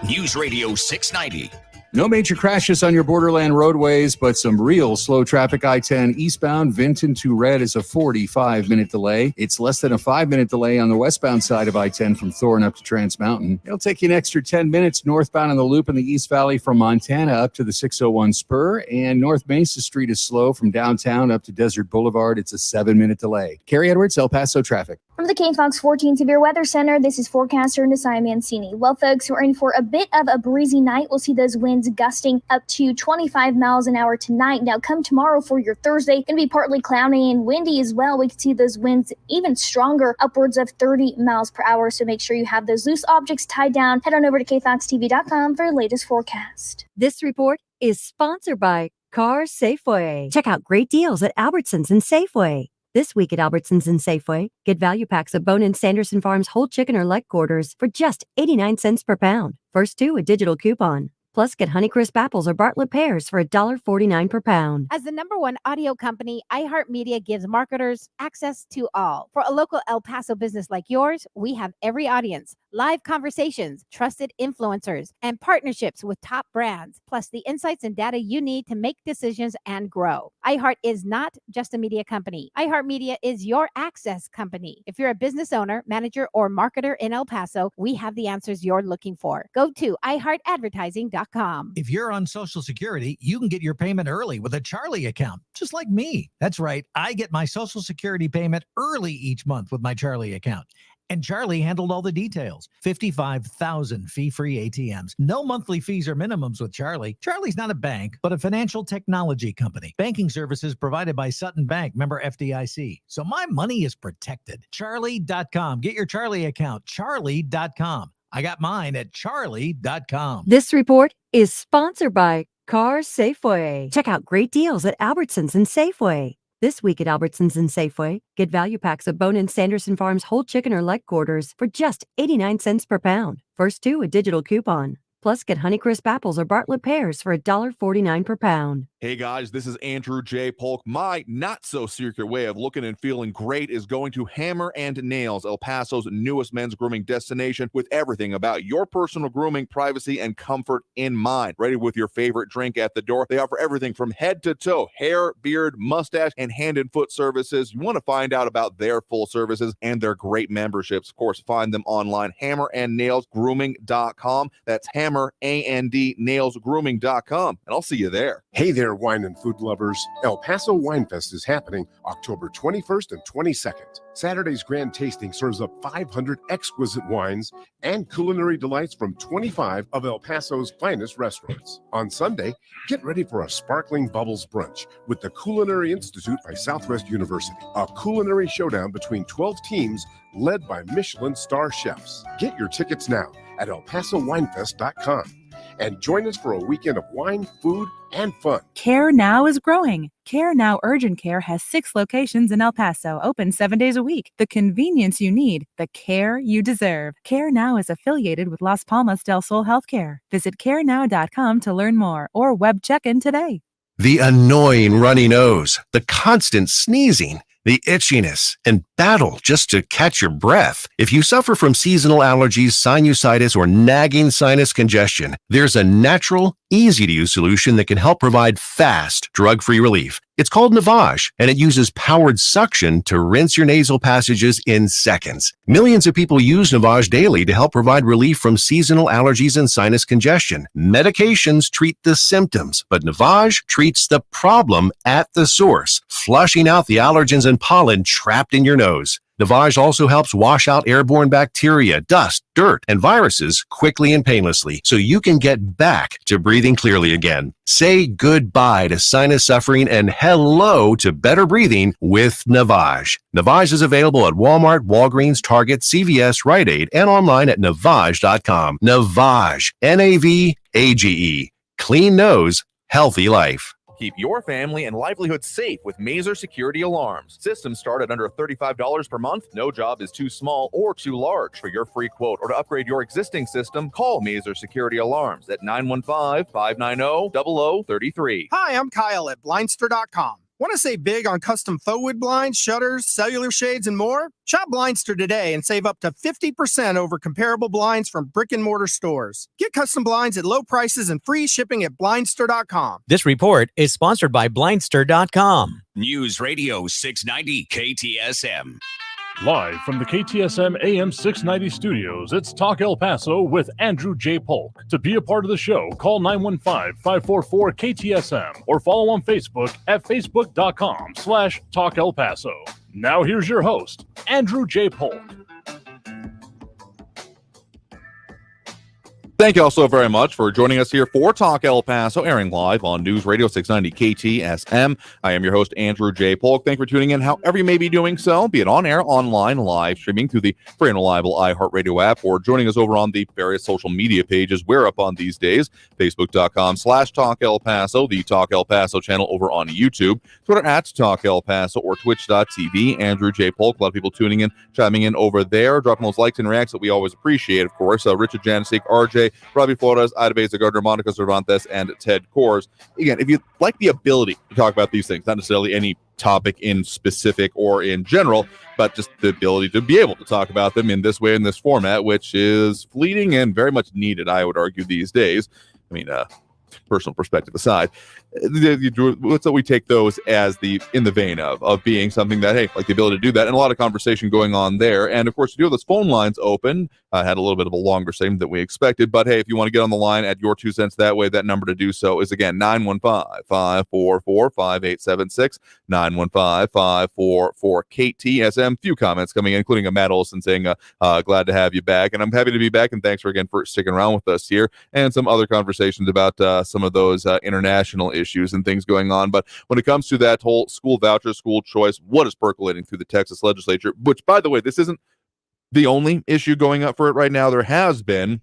News Radio 690. No major crashes on your borderland roadways, but some real slow traffic. I-10 eastbound, Vinton to Red is a 45-minute delay. It's less than a 5-minute delay on the westbound side of I-10 from Thorne up to Trans Mountain. It'll take you an extra 10 minutes northbound on the loop in the East Valley from Montana up to the 601 Spur, and North Mesa Street is slow from downtown up to Desert Boulevard. It's a 7-minute delay. Carrie Edwards, El Paso traffic. From the KFOX 14 Severe Weather Center, this is forecaster Nasai Mancini. Well, folks, we're in for a bit of a breezy night. We'll see those winds gusting up to 25 miles an hour tonight. Now, come tomorrow for your Thursday, going to be partly cloudy and windy as well. We can see those winds even stronger, upwards of 30 miles per hour. So make sure you have those loose objects tied down. Head on over to kfoxtv.com for your latest forecast. This report is sponsored by Cars Safeway. Check out great deals at Albertsons and Safeway. This week at Albertsons and Safeway, get value packs of bone-in Sanderson Farms whole chicken or leg quarters for just 89 cents per pound. First 2 a digital coupon. Plus, get Honeycrisp apples or Bartlett pears for $1.49 per pound. As the #1 audio company, iHeartMedia gives marketers access to all. For a local El Paso business like yours, we have every audience, live conversations, trusted influencers, and partnerships with top brands, plus the insights and data you need to make decisions and grow. iHeart is not just a media company. iHeartMedia is your access company. If you're a business owner, manager, or marketer in El Paso, we have the answers you're looking for. Go to iHeartAdvertising.com. If you're on Social Security, you can get your payment early with a Charlie account, just like me. That's right. I get my Social Security payment early each month with my Charlie account. And Charlie handled all the details. 55,000 fee-free ATMs. No monthly fees or minimums with Charlie. Charlie's not a bank, but a financial technology company. Banking services provided by Sutton Bank, member FDIC. So my money is protected. Charlie.com. Get your Charlie account. Charlie.com. I got mine at charlie.com. This report is sponsored by Cars Safeway. Check out great deals at Albertsons and Safeway. This week at Albertsons and Safeway, get value packs of bone-in Sanderson Farms whole chicken or leg quarters for just 89 cents per pound. First 2 a digital coupon. Plus, get Honeycrisp apples or Bartlett pears for $1.49 per pound. Hey guys, this is Andrew J. Polk. My not-so-secret way of looking and feeling great is going to Hammer and Nails, El Paso's newest men's grooming destination, with everything about your personal grooming, privacy, and comfort in mind. Ready with your favorite drink at the door. They offer everything from head to toe, hair, beard, mustache, and hand and foot services. You want to find out about their full services and their great memberships. Of course, find them online, hammerandnailsgrooming.com. That's hammer, A-N-D, nailsgrooming.com. And I'll see you there. Hey there, wine and food lovers. El Paso Wine Fest is happening October 21st and 22nd. Saturday's grand tasting serves up 500 exquisite wines and culinary delights from 25 of El Paso's finest restaurants. On Sunday, get ready for a sparkling bubbles brunch with the Culinary Institute by Southwest University, a culinary showdown between 12 teams led by Michelin star chefs. Get your tickets now at elpasowinefest.com. and join us for a weekend of wine, food, and fun. Care Now is growing. Care Now Urgent Care has 6 locations in El Paso, open 7 days a week. The convenience you need, the care you deserve. Care Now is affiliated with Las Palmas del Sol Healthcare. Visit carenow.com to learn more or web check-in today. The annoying runny nose, the constant sneezing, the itchiness, and battle just to catch your breath. If you suffer from seasonal allergies, sinusitis, or nagging sinus congestion, there's a natural, easy-to-use solution that can help provide fast, drug-free relief. It's called Navage, and it uses powered suction to rinse your nasal passages in seconds. Millions of people use Navage daily to help provide relief from seasonal allergies and sinus congestion. Medications treat the symptoms, but Navage treats the problem at the source, flushing out the allergens and pollen trapped in your nose. Navage also helps wash out airborne bacteria, dust, dirt, and viruses quickly and painlessly so you can get back to breathing clearly again. Say goodbye to sinus suffering and hello to better breathing with Navage. Navage is available at Walmart, Walgreens, Target, CVS, Rite Aid, and online at Navage.com. Navage, N-A-V-A-G-E. Clean nose, healthy life. Keep your family and livelihood safe with Mazer Security Alarms. Systems start at under $35 per month. No job is too small or too large. For your free quote or to upgrade your existing system, call Mazer Security Alarms at 915-590-0033. Hi, I'm Kyle at Blindster.com. Want to save big on custom faux wood blinds, shutters, cellular shades, and more? Shop Blindster today and save up to 50% over comparable blinds from brick and mortar stores. Get custom blinds at low prices and free shipping at Blindster.com. This report is sponsored by Blindster.com. News Radio 690 KTSM. Live from the KTSM AM 690 studios, it's Talk El Paso with Andrew J. Polk. To be a part of the show, call 915-544-KTSM or follow on Facebook at facebook.com/Talk El Paso. Now here's your host, Andrew J. Polk. Thank you all so very much for joining us here for Talk El Paso, airing live on News Radio 690 KTSM. I am your host, Andrew J. Polk. Thank you for tuning in, however you may be doing so, be it on air, online, live streaming through the free and reliable iHeartRadio app, or joining us over on the various social media pages we're up on these days, facebook.com/Talk El Paso, the Talk El Paso channel over on YouTube, Twitter at Talk El Paso, or twitch.tv, Andrew J. Polk. A lot of people tuning in, chiming in over there, dropping those likes and reacts that we always appreciate, of course. Richard Janicek, RJ, Robbie Flores, Ida Beza Gardner, Monica Cervantes, and Ted Kors. Again, if you like the ability to talk about these things, not necessarily any topic in specific or in general, but just the ability to be able to talk about them in this way, in this format, which is fleeting and very much needed, I would argue, these days. I mean, personal perspective aside, so we take those as in the vein of being something that, hey, like the ability to do that, and a lot of conversation going on there. And of course, to do those phone lines open, had a little bit of a longer segment than we expected, but hey, if you want to get on the line, add your 2 cents that way, that number to do so is again 915-544-5876, 915-544-KTSM. Few comments coming in, including a Matt Olson saying, glad to have you back, and I'm happy to be back, and thanks again for sticking around with us here, and some other conversations about some of those international issues and things going on. But when it comes to that whole school voucher, school choice, what is percolating through the Texas legislature, which, by the way, this isn't the only issue going up for it right now. There has been,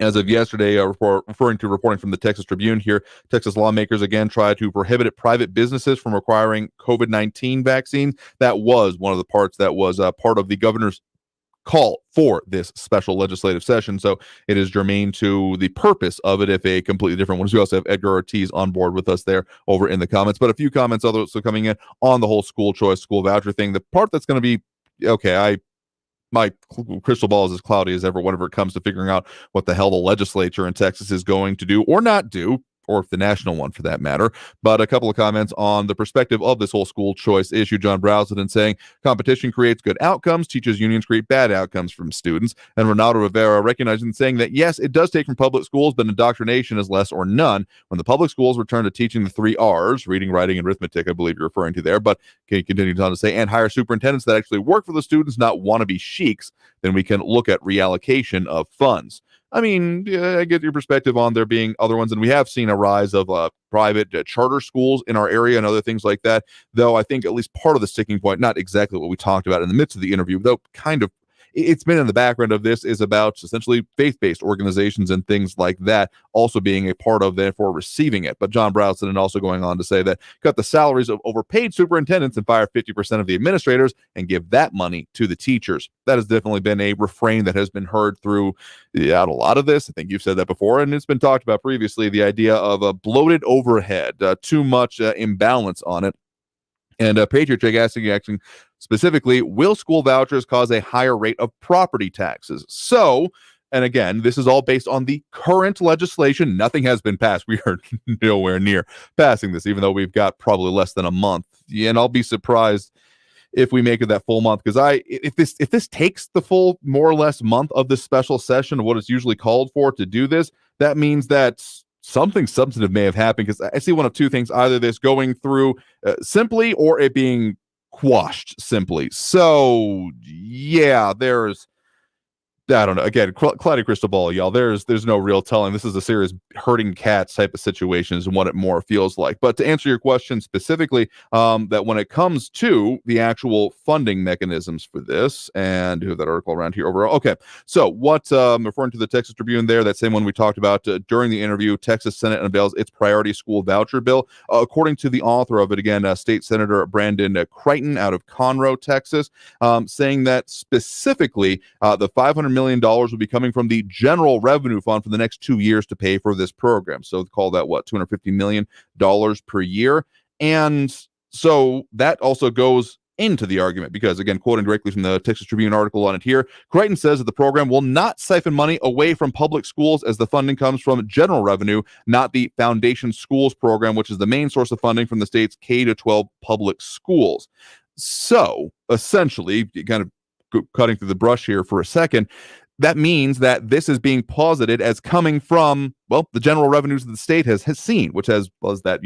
as of yesterday, reporting from the Texas Tribune here, Texas lawmakers again try to prohibit private businesses from requiring COVID-19 vaccines. That was one of the parts that was part of the governor's call for this special legislative session. So it is germane to the purpose of it, if a completely different one. We also have Edgar Ortiz on board with us there over in the comments. But a few comments also coming in on the whole school choice, school voucher thing. The part that's going to be, okay, my crystal ball is as cloudy as ever whenever it comes to figuring out what the hell the legislature in Texas is going to do or not do, or the national one for that matter. But a couple of comments on the perspective of this whole school choice issue. John Browsden saying, competition creates good outcomes, teaches unions create bad outcomes from students. And Ronaldo Rivera recognizing and saying that, yes, it does take from public schools, but indoctrination is less or none. When the public schools return to teaching the 3 R's, reading, writing, and arithmetic, I believe you're referring to there, but he continues on to say, and hire superintendents that actually work for the students, not wannabe sheiks, then we can look at reallocation of funds. I mean, I get your perspective on there being other ones, and we have seen a rise of private charter schools in our area and other things like that, though I think at least part of the sticking point, not exactly what we talked about in the midst of the interview, though kind of it's been in the background of this is about essentially faith-based organizations and things like that also being a part of, therefore, receiving it. But John Browson and also going on to say that cut the salaries of overpaid superintendents and fire 50% of the administrators and give that money to the teachers. That has definitely been a refrain that has been heard throughout a lot of this. I think you've said that before, and it's been talked about previously, the idea of a bloated overhead, too much imbalance on it. And Patriot Check asking specifically, will school vouchers cause a higher rate of property taxes? So, and again, this is all based on the current legislation. Nothing has been passed. We are nowhere near passing this, even though we've got probably less than a month. Yeah, and I'll be surprised if we make it that full month, because if this takes the full more or less month of this special session, what is usually called for to do this, that means that something substantive may have happened, because I see one of two things: either this going through simply, or it being quashed simply. So yeah, I don't know. Again, cloudy crystal ball, y'all. There's no real telling. This is a serious herding cats type of situation is what it more feels like. But to answer your question specifically, that when it comes to the actual funding mechanisms for this, and who have that article around here overall. Okay, so what referring to the Texas Tribune there, that same one we talked about during the interview, Texas Senate unveils its priority school voucher bill. According to the author of it, again, State Senator Brandon Creighton out of Conroe, Texas, saying that specifically the $500 million will be coming from the general revenue fund for the next 2 years to pay for this program. So call that what, $250 million per year. And so that also goes into the argument, because again, quoting directly from the Texas Tribune article on it here, Creighton says that the program will not siphon money away from public schools, as the funding comes from general revenue, not the Foundation Schools program, which is the main source of funding from the state's K-12 public schools. So essentially, kind of cutting through the brush here for a second, that means that this is being posited as coming from, well, the general revenues that the state has seen, which was that,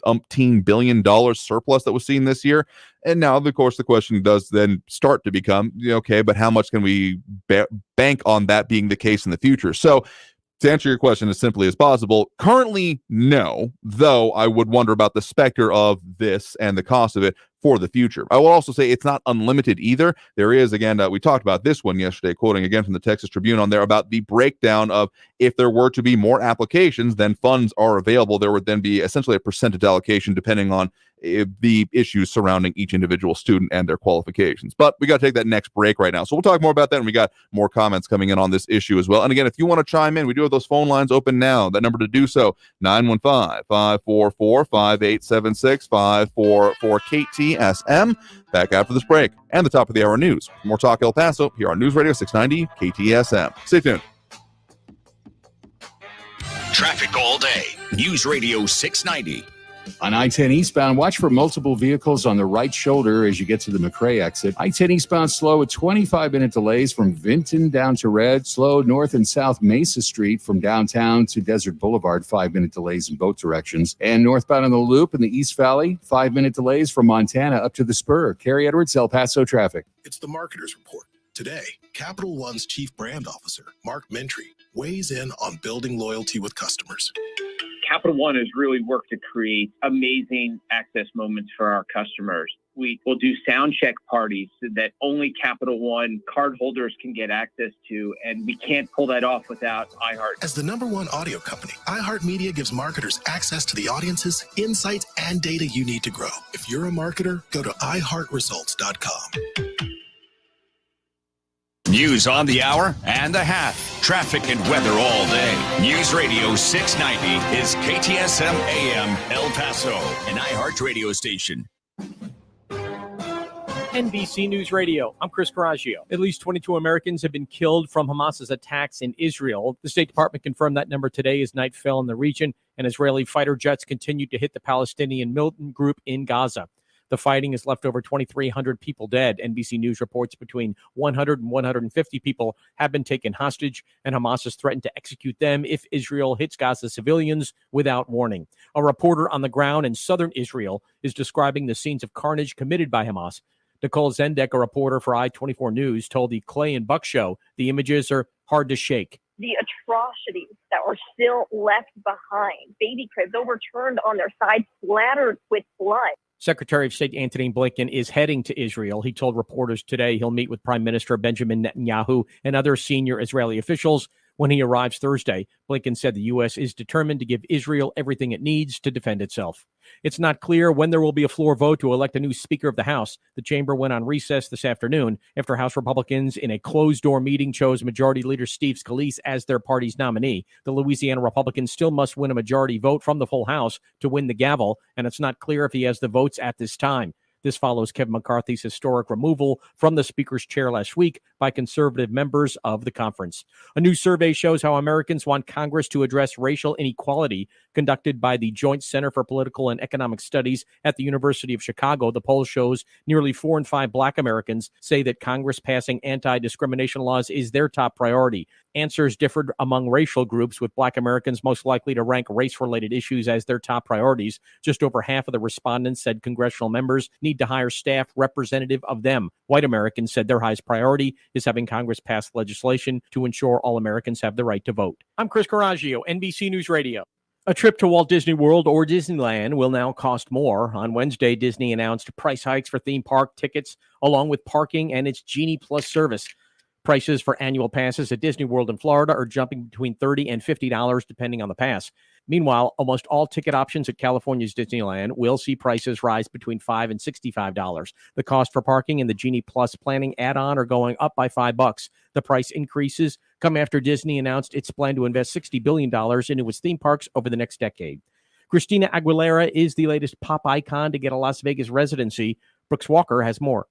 umpteen $1 billion surplus that was seen this year. And now, of course, the question does then start to become, okay, but how much can we bank on that being the case in the future? So to answer your question as simply as possible, currently, no, though I would wonder about the specter of this and the cost of it for the future. I will also say it's not unlimited either. There is, again, we talked about this one yesterday, quoting again from the Texas Tribune on there about the breakdown of if there were to be more applications, then funds are available. There would then be essentially a percentage allocation depending on the issues surrounding each individual student and their qualifications. But we got to take that next break right now. So we'll talk more about that, and we got more comments coming in on this issue as well. And again, if you want to chime in, we do have those phone lines open now. That number to do so, 915-544-5876, 544-KTSM. Back after this break and the top of the hour news. More Talk El Paso here on News Radio 690 KTSM. Stay tuned. Traffic all day. News Radio 690. On I-10 eastbound, watch for multiple vehicles on the right shoulder as you get to the McRae exit. I-10 eastbound slow with 25-minute delays from Vinton down to Red. Slow north and south Mesa Street from downtown to Desert Boulevard. 5-minute delays in both directions. And northbound on the Loop in the East Valley, 5-minute delays from Montana up to the Spur. Kerry Edwards, El Paso traffic. It's the Marketer's Report. Today, Capital One's Chief Brand Officer, Mark Mentry, weighs in on building loyalty with customers. Capital One has really worked to create amazing access moments for our customers. We will do sound check parties that only Capital One cardholders can get access to, and we can't pull that off without iHeart. As the #1 audio company, iHeartMedia gives marketers access to the audiences, insights, and data you need to grow. If you're a marketer, go to iHeartResults.com. News on the hour and a half. Traffic and weather all day. News Radio 690 is KTSM AM El Paso, an iHeart radio station. NBC News Radio. I'm Chris Coraggio. At least 22 Americans have been killed from Hamas's attacks in Israel. The State Department confirmed that number today as night fell in the region, and Israeli fighter jets continued to hit the Palestinian militant group in Gaza. The fighting has left over 2,300 people dead. NBC News reports between 100 and 150 people have been taken hostage, and Hamas has threatened to execute them if Israel hits Gaza civilians without warning. A reporter on the ground in southern Israel is describing the scenes of carnage committed by Hamas. Nicole Zendek, a reporter for I-24 News, told the Clay and Buck Show the images are hard to shake. The atrocities that were still left behind. Baby cribs overturned on their sides, splattered with blood. Secretary of State Antony Blinken is heading to Israel. He told reporters today he'll meet with Prime Minister Benjamin Netanyahu and other senior Israeli officials when he arrives Thursday. Blinken said the U.S. is determined to give Israel everything it needs to defend itself. It's not clear when there will be a floor vote to elect a new Speaker of the House. The chamber went on recess this afternoon after House Republicans in a closed-door meeting chose Majority Leader Steve Scalise as their party's nominee. The Louisiana Republicans still must win a majority vote from the full House to win the gavel, and it's not clear if he has the votes at this time. This follows Kevin McCarthy's historic removal from the Speaker's chair last week by conservative members of the conference. A new survey shows how Americans want Congress to address racial inequality, conducted by the Joint Center for Political and Economic Studies at the University of Chicago. The poll shows nearly 4 in 5 Black Americans say that Congress passing anti-discrimination laws is their top priority. Answers differed among racial groups, with Black Americans most likely to rank race-related issues as their top priorities. Just over half of the respondents said congressional members need to hire staff representative of them. White Americans said their highest priority is having Congress pass legislation to ensure all Americans have the right to vote. I'm Chris Coraggio, NBC News Radio. A trip to Walt Disney World or Disneyland will now cost more. On Wednesday, Disney announced price hikes for theme park tickets, along with parking and its Genie Plus service. Prices for annual passes at Disney World in Florida are jumping between $30 and $50 depending on the pass. Meanwhile, almost all ticket options at California's Disneyland will see prices rise between $5 and $65. The cost for parking and the Genie Plus planning add-on are going up by $5. The price increases come after Disney announced its plan to invest $60 billion into its theme parks over the next decade. Christina Aguilera is the latest pop icon to get a Las Vegas residency. Brooks Walker has more.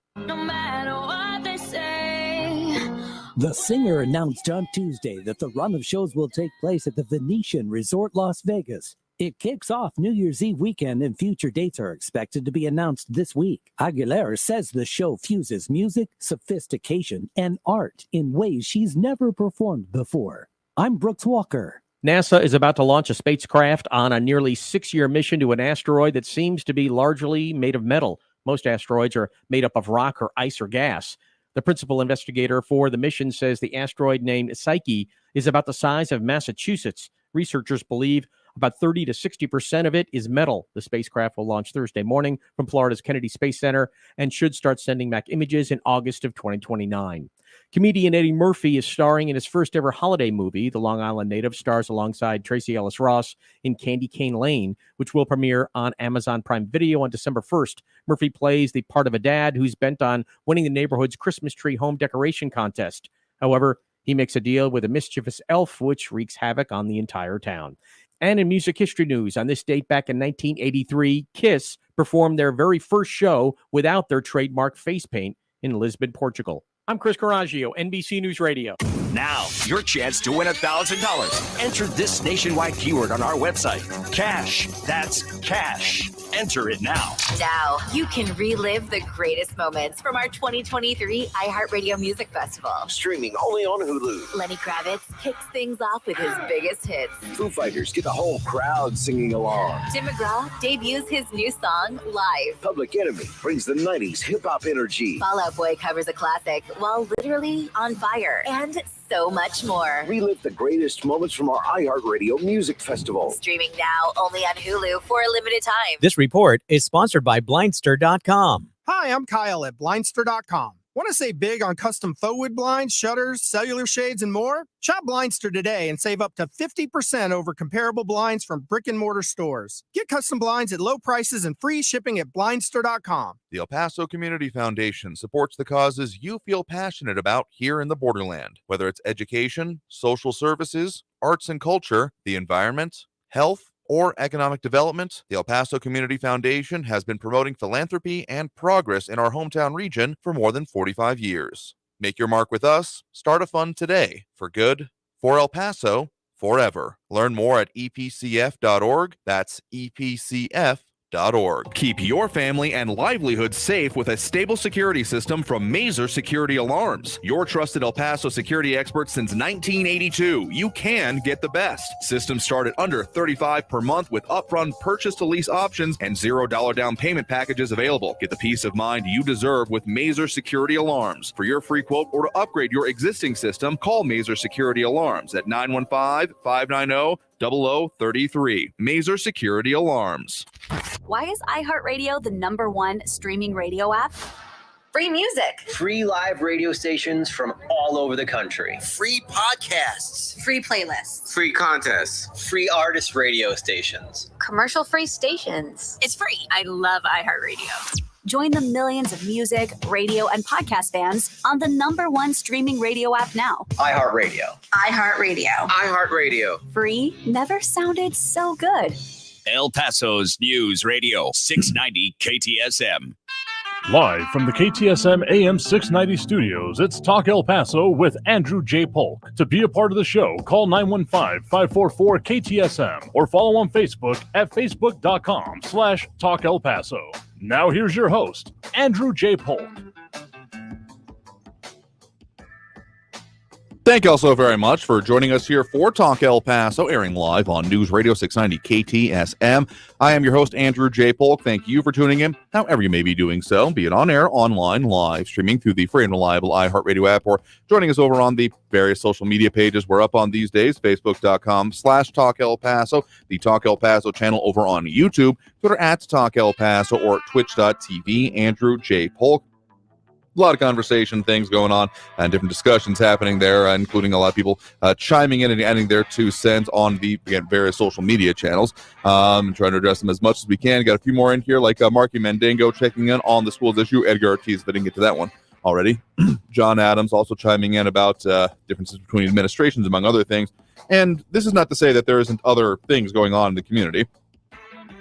The singer announced on Tuesday that the run of shows will take place at the Venetian Resort Las Vegas. It kicks off New Year's Eve weekend, and future dates are expected to be announced this week. Aguilera says the show fuses music, sophistication, and art in ways she's never performed before. I'm Brooks Walker. NASA is about to launch a spacecraft on a nearly 6-year mission to an asteroid that seems to be largely made of metal. Most asteroids are made up of rock or ice or gas. The principal investigator for the mission says the asteroid named Psyche is about the size of Massachusetts. Researchers believe about 30 to 60% of it is metal. The spacecraft will launch Thursday morning from Florida's Kennedy Space Center and should start sending back images in August of 2029. Comedian Eddie Murphy is starring in his first ever holiday movie. The Long Island native stars alongside Tracy Ellis Ross in Candy Cane Lane, which will premiere on Amazon Prime Video on December 1st. Murphy plays the part of a dad who's bent on winning the neighborhood's Christmas tree home decoration contest. However, he makes a deal with a mischievous elf, which wreaks havoc on the entire town. And in music history news, on this date back in 1983, Kiss performed their very first show without their trademark face paint in Lisbon, Portugal. I'm Chris Coraggio, NBC News Radio. Now, your chance to win $1,000. Enter this nationwide keyword on our website. Cash. That's cash. Enter it now. Now, you can relive the greatest moments from our 2023 iHeartRadio Music Festival. Streaming only on Hulu. Lenny Kravitz kicks things off with his biggest hits. Foo Fighters get the whole crowd singing along. Tim McGraw debuts his new song live. Public Enemy brings the 90s hip-hop energy. Fall Out Boy covers a classic while literally on fire. And so much more. Relive the greatest moments from our iHeartRadio Music Festival. Streaming now only on Hulu for a limited time. This report is sponsored by Blindster.com. Hi, I'm Kyle at Blindster.com. Want to save big on custom faux wood blinds, shutters, cellular shades, and more? Shop Blindster today and save up to 50% over comparable blinds from brick and mortar stores. Get custom blinds at low prices and free shipping at Blindster.com. The El Paso Community Foundation supports the causes you feel passionate about here in the borderland, whether it's education, social services, arts and culture, the environment, health, or economic development. The El Paso Community Foundation has been promoting philanthropy and progress in our hometown region for more than 45 years. Make your mark with us. Start a fund today. For good, for El Paso, forever. Learn more at epcf.org. That's epcf.org. Keep your family and livelihood safe with a stable security system from Mazer Security Alarms. Your trusted El Paso security expert since 1982. You can get the best. Systems start at under $35 per month with upfront purchase to lease options and $0 down payment packages available. Get the peace of mind you deserve with Mazer Security Alarms. For your free quote or to upgrade your existing system, call Mazer Security Alarms at 915-590 0033. Mazer Security Alarms. Why is iHeartRadio the #1 streaming radio app? Free music. Free live radio stations from all over the country. Free podcasts. Free playlists. Free contests. Free artist radio stations. Commercial-free stations. It's free. I love iHeartRadio. Join the millions of music, radio, and podcast fans on the #1 streaming radio app now. iHeartRadio. iHeartRadio. iHeartRadio. Free never sounded so good. El Paso's News Radio 690 KTSM. Live from the KTSM AM 690 studios, it's Talk El Paso with Andrew J. Polk. To be a part of the show, call 915-544-KTSM or follow on Facebook at facebook.com/Talk El Paso. Now here's your host, Andrew J. Polk. Thank you all so very much for joining us here for Talk El Paso, airing live on News Radio 690 KTSM. I am your host, Andrew J. Polk. Thank you for tuning in, however you may be doing so, be it on air, online, live, streaming through the free and reliable iHeartRadio app, or joining us over on the various social media pages we're up on these days, facebook.com/Talk El Paso, the Talk El Paso channel over on YouTube, Twitter @Talk El Paso, or twitch.tv, Andrew J. Polk. A lot of conversation things going on and different discussions happening there, including a lot of people chiming in and adding their 2 cents on the various social media channels. Trying to address them as much as we can. Got a few more in here, like Marky Mandingo checking in on the schools issue. Edgar Ortiz, if I didn't get to that one already. John Adams also chiming in about differences between administrations, among other things. And this is not to say that there isn't other things going on in the community.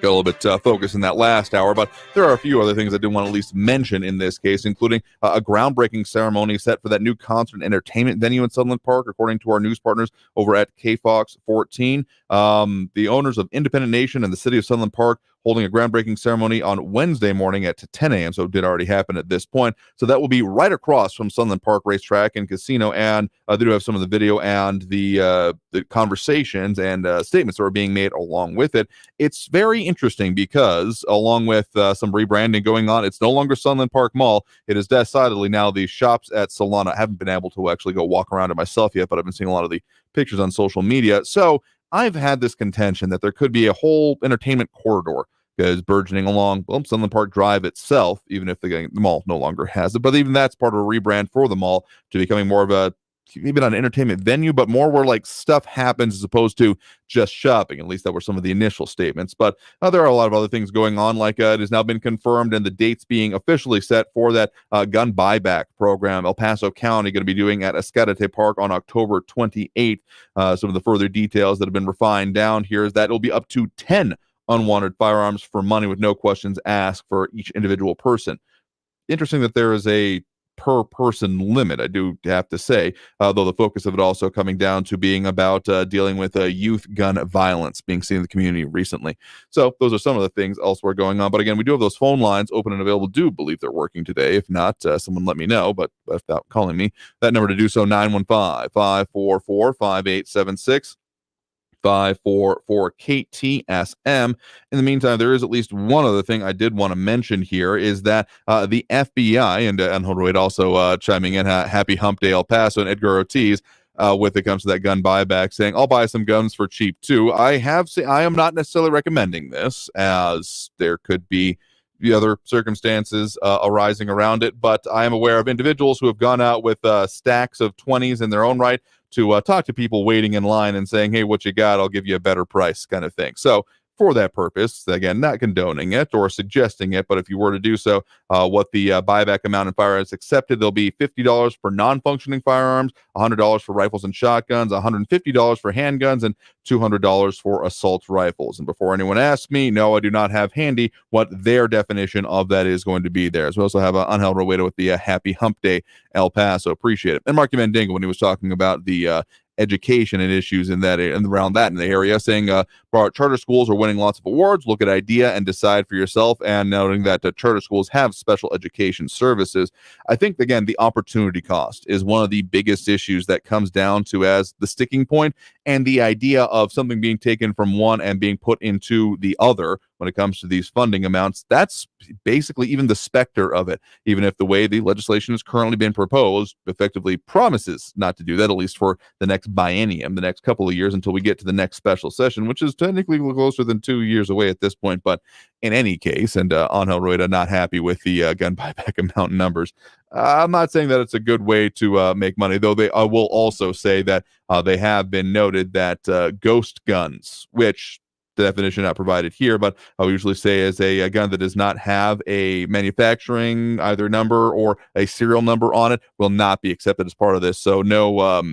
Got a little bit focused in that last hour, but there are a few other things I do want to at least mention in this case, including a groundbreaking ceremony set for that new concert and entertainment venue in Sutherland Park, according to our news partners over at KFOX 14. The owners of Independent Nation and the city of Sutherland Park holding a groundbreaking ceremony on Wednesday morning at 10 a.m., so it did already happen at this point. So that will be right across from Sutherland Park Racetrack and Casino, and they do have some of the video and the conversations and statements that are being made along with it. It's very interesting because, along with some rebranding going on, it's no longer Sutherland Park Mall. It is decidedly now the shops at Solana. I haven't been able to actually go walk around it myself yet, but I've been seeing a lot of the pictures on social media. So I've had this contention that there could be a whole entertainment corridor is burgeoning along Sutherland Park Drive itself, even if the mall no longer has it. But even that's part of a rebrand for the mall to becoming more of a, maybe not an entertainment venue, but more where like stuff happens as opposed to just shopping. At least that were some of the initial statements. But there are a lot of other things going on, like it has now been confirmed and the dates being officially set for that gun buyback program El Paso County going to be doing at Escalante Park on October 28th. Some of the further details that have been refined down here is that it'll be up to 10 unwanted firearms for money with no questions asked for each individual person. Interesting that there is a per person limit, I do have to say, though the focus of it also coming down to being about dealing with youth gun violence being seen in the community recently. So those are some of the things elsewhere going on. But again, we do have those phone lines open and available. Do believe they're working today. If not, someone let me know, but without calling me, that number to do so, 915-544-5876. 544 KTSM. In the meantime, there is at least one other thing I did want to mention here is that the FBI and Hodroid also chiming in, happy hump day El Paso, and Edgar Ortiz with it comes to that gun buyback, saying I'll buy some guns for cheap too. I am not necessarily recommending this, as there could be the other circumstances arising around it, but I am aware of individuals who have gone out with stacks of 20s in their own right to talk to people waiting in line and saying, hey, what you got? I'll give you a better price, kind of thing. So for that purpose, again, not condoning it or suggesting it, but if you were to do so, what the buyback amount in firearms accepted, there'll be $50 for non-functioning firearms, $100 for rifles and shotguns, $150 for handguns, and $200 for assault rifles. And before anyone asks me, no, I do not have handy what their definition of that is going to be there. So we also have Angel Rueda with the Happy Hump Day El Paso. Appreciate it. And Marky Mandingo, when he was talking about the education and issues in that and around that in the area, saying charter schools are winning lots of awards. Look at IDEA and decide for yourself, and noting that charter schools have special education services. I think, again, the opportunity cost is one of the biggest issues that comes down to as the sticking point, and the idea of something being taken from one and being put into the other, when it comes to these funding amounts. That's basically even the specter of it, even if the way the legislation has currently been proposed effectively promises not to do that, at least for the next biennium, the next couple of years until we get to the next special session, which is technically closer than 2 years away at this point. But in any case, and Angel Rueda not happy with the gun buyback amount numbers. I'm not saying that it's a good way to make money, though they will also say that they have been noted that ghost guns, which the definition not provided here, but I usually say is a gun that does not have a manufacturing either number or a serial number on it, will not be accepted as part of this. So no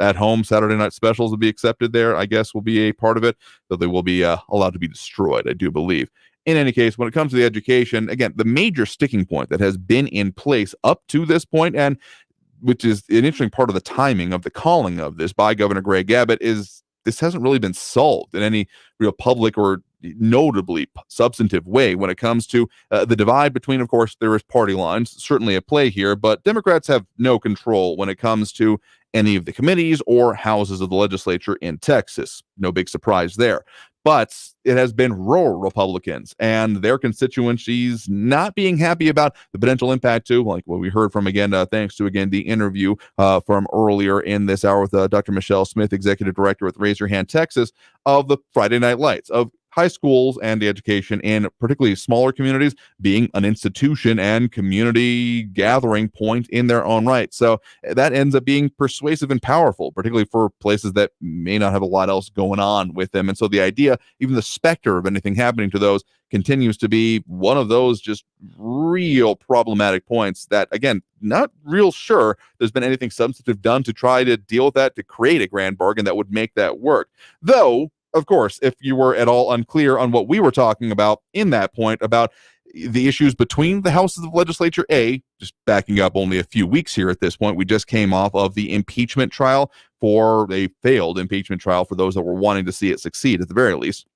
at home Saturday night specials will be accepted there, I guess will be a part of it, though they will be allowed to be destroyed, I do believe. In any case, when it comes to the education, again, the major sticking point that has been in place up to this point, and which is an interesting part of the timing of the calling of this by Governor Greg Abbott, is this hasn't really been solved in any real public or notably substantive way when it comes to the divide between, of course, there is party lines certainly at play here, but Democrats have no control when it comes to any of the committees or houses of the legislature in Texas. No big surprise there. But it has been rural Republicans and their constituencies not being happy about the potential impact to, like what we heard from, again, thanks to, again, the interview from earlier in this hour with Dr. Michelle Smith, Executive Director with Raise Your Hand Texas, of the Friday Night Lights, of high schools and the education in particularly smaller communities being an institution and community gathering point in their own right. So that ends up being persuasive and powerful, particularly for places that may not have a lot else going on with them. And so the idea, even the specter of anything happening to those, continues to be one of those just real problematic points that, again, not real sure there's been anything substantive done to try to deal with that, to create a grand bargain that would make that work. Though, of course, if you were at all unclear on what we were talking about in that point about the issues between the houses of the legislature, just backing up only a few weeks here at this point, we just came off of the impeachment trial for a failed impeachment trial for those that were wanting to see it succeed at the very least.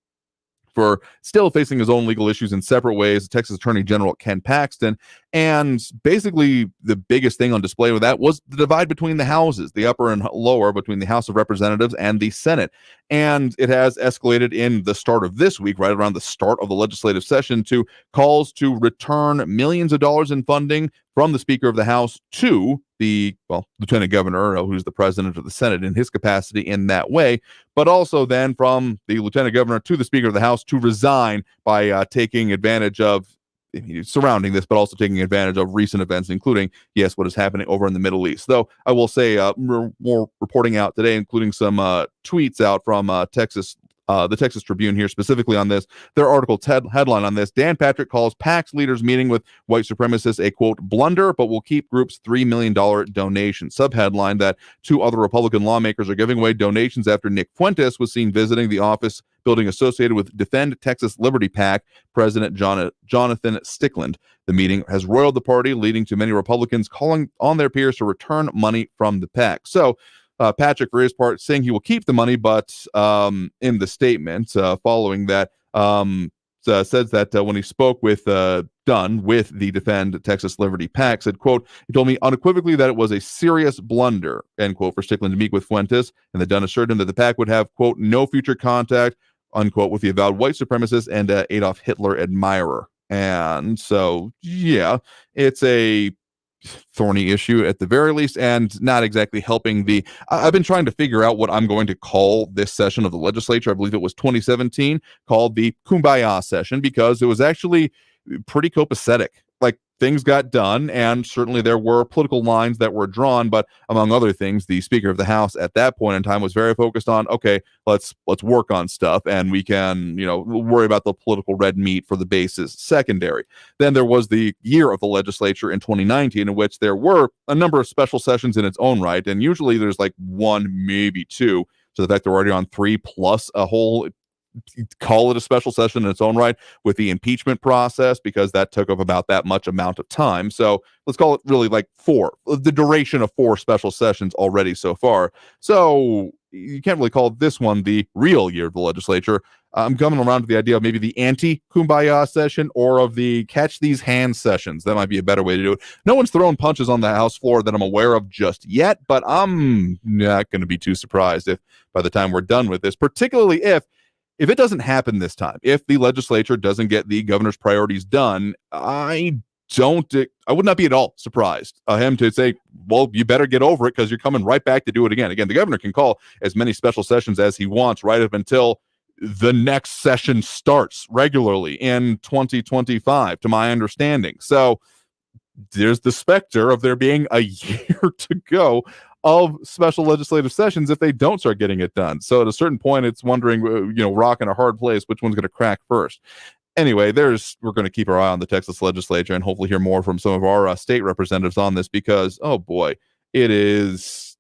For still facing his own legal issues in separate ways, Texas Attorney General Ken Paxton. And basically, the biggest thing on display with that was the divide between the houses, the upper and lower, between the House of Representatives and the Senate. And it has escalated in the start of this week, right around the start of the legislative session, to calls to return millions of dollars in funding from the Speaker of the House to the, Lieutenant Governor, who's the President of the Senate in his capacity in that way, but also then from the Lieutenant Governor to the Speaker of the House to resign by taking advantage of surrounding this, but also taking advantage of recent events, including, yes, what is happening over in the Middle East. Though I will say more reporting out today, including some tweets out from Texas, the Texas Tribune here specifically on this. Their article headline on this: Dan Patrick calls PAC's leaders meeting with white supremacists a, quote, blunder, but will keep group's $3 million donation. Subheadline that two other Republican lawmakers are giving away donations after Nick Fuentes was seen visiting the office building associated with Defend Texas Liberty PAC President Jonathan Stickland. The meeting has roiled the party, leading to many Republicans calling on their peers to return money from the PAC. So Patrick, for his part, saying he will keep the money, but in the statement following that, says that when he spoke with Dunn with the Defend Texas Liberty PAC, said, quote, he told me unequivocally that it was a serious blunder, end quote, for Stickland to meet with Fuentes, and that Dunn assured him that the PAC would have, quote, no future contact, unquote, with the avowed white supremacist and Adolf Hitler admirer. And so, yeah, it's a thorny issue at the very least, and not exactly helping the I've been trying to figure out what I'm going to call this session of the legislature. I believe it was 2017, called the Kumbaya session, because it was actually pretty copacetic. Like, things got done, and certainly there were political lines that were drawn, but among other things, the Speaker of the House at that point in time was very focused on, okay, let's work on stuff, and we can, worry about the political red meat for the bases secondary. Then there was the year of the legislature in 2019, in which there were a number of special sessions in its own right, and usually there's like one, maybe two. So the fact they're already on 3 plus a whole, call it a special session in its own right, with the impeachment process, because that took up about that much amount of time. So let's call it really like 4, the duration of 4 special sessions already so far. So you can't really call this one the real year of the legislature. I'm coming around to the idea of maybe the anti-Kumbaya session, or of the catch these hands sessions. That might be a better way to do it. No one's throwing punches on the House floor that I'm aware of just yet, but I'm not going to be too surprised if by the time we're done with this, particularly if if it doesn't happen this time, if the legislature doesn't get the governor's priorities done, I would not be at all surprised him to say, well, you better get over it because you're coming right back to do it again. Again, the governor can call as many special sessions as he wants right up until the next session starts regularly in 2025, to my understanding. So there's the specter of there being a year to go of special legislative sessions if they don't start getting it done. So at a certain point, it's wondering, rock in a hard place, which one's going to crack first. Anyway, we're going to keep our eye on the Texas legislature and hopefully hear more from some of our state representatives on this because, oh boy, it is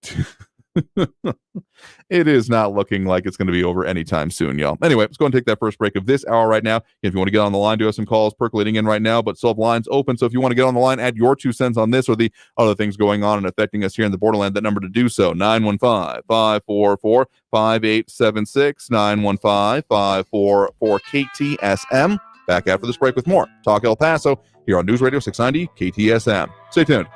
it is not looking like it's going to be over anytime soon, y'all. Anyway, let's go and take that first break of this hour right now. If you want to get on the line, do have some calls percolating in right now, but still have lines open. So if you want to get on the line, add your 2 cents on this or the other things going on and affecting us here in the borderland, that number to do so, 915-544-5876, 915-544-KTSM. Back after this break with more Talk El Paso here on News Radio 690 KTSM. Stay tuned.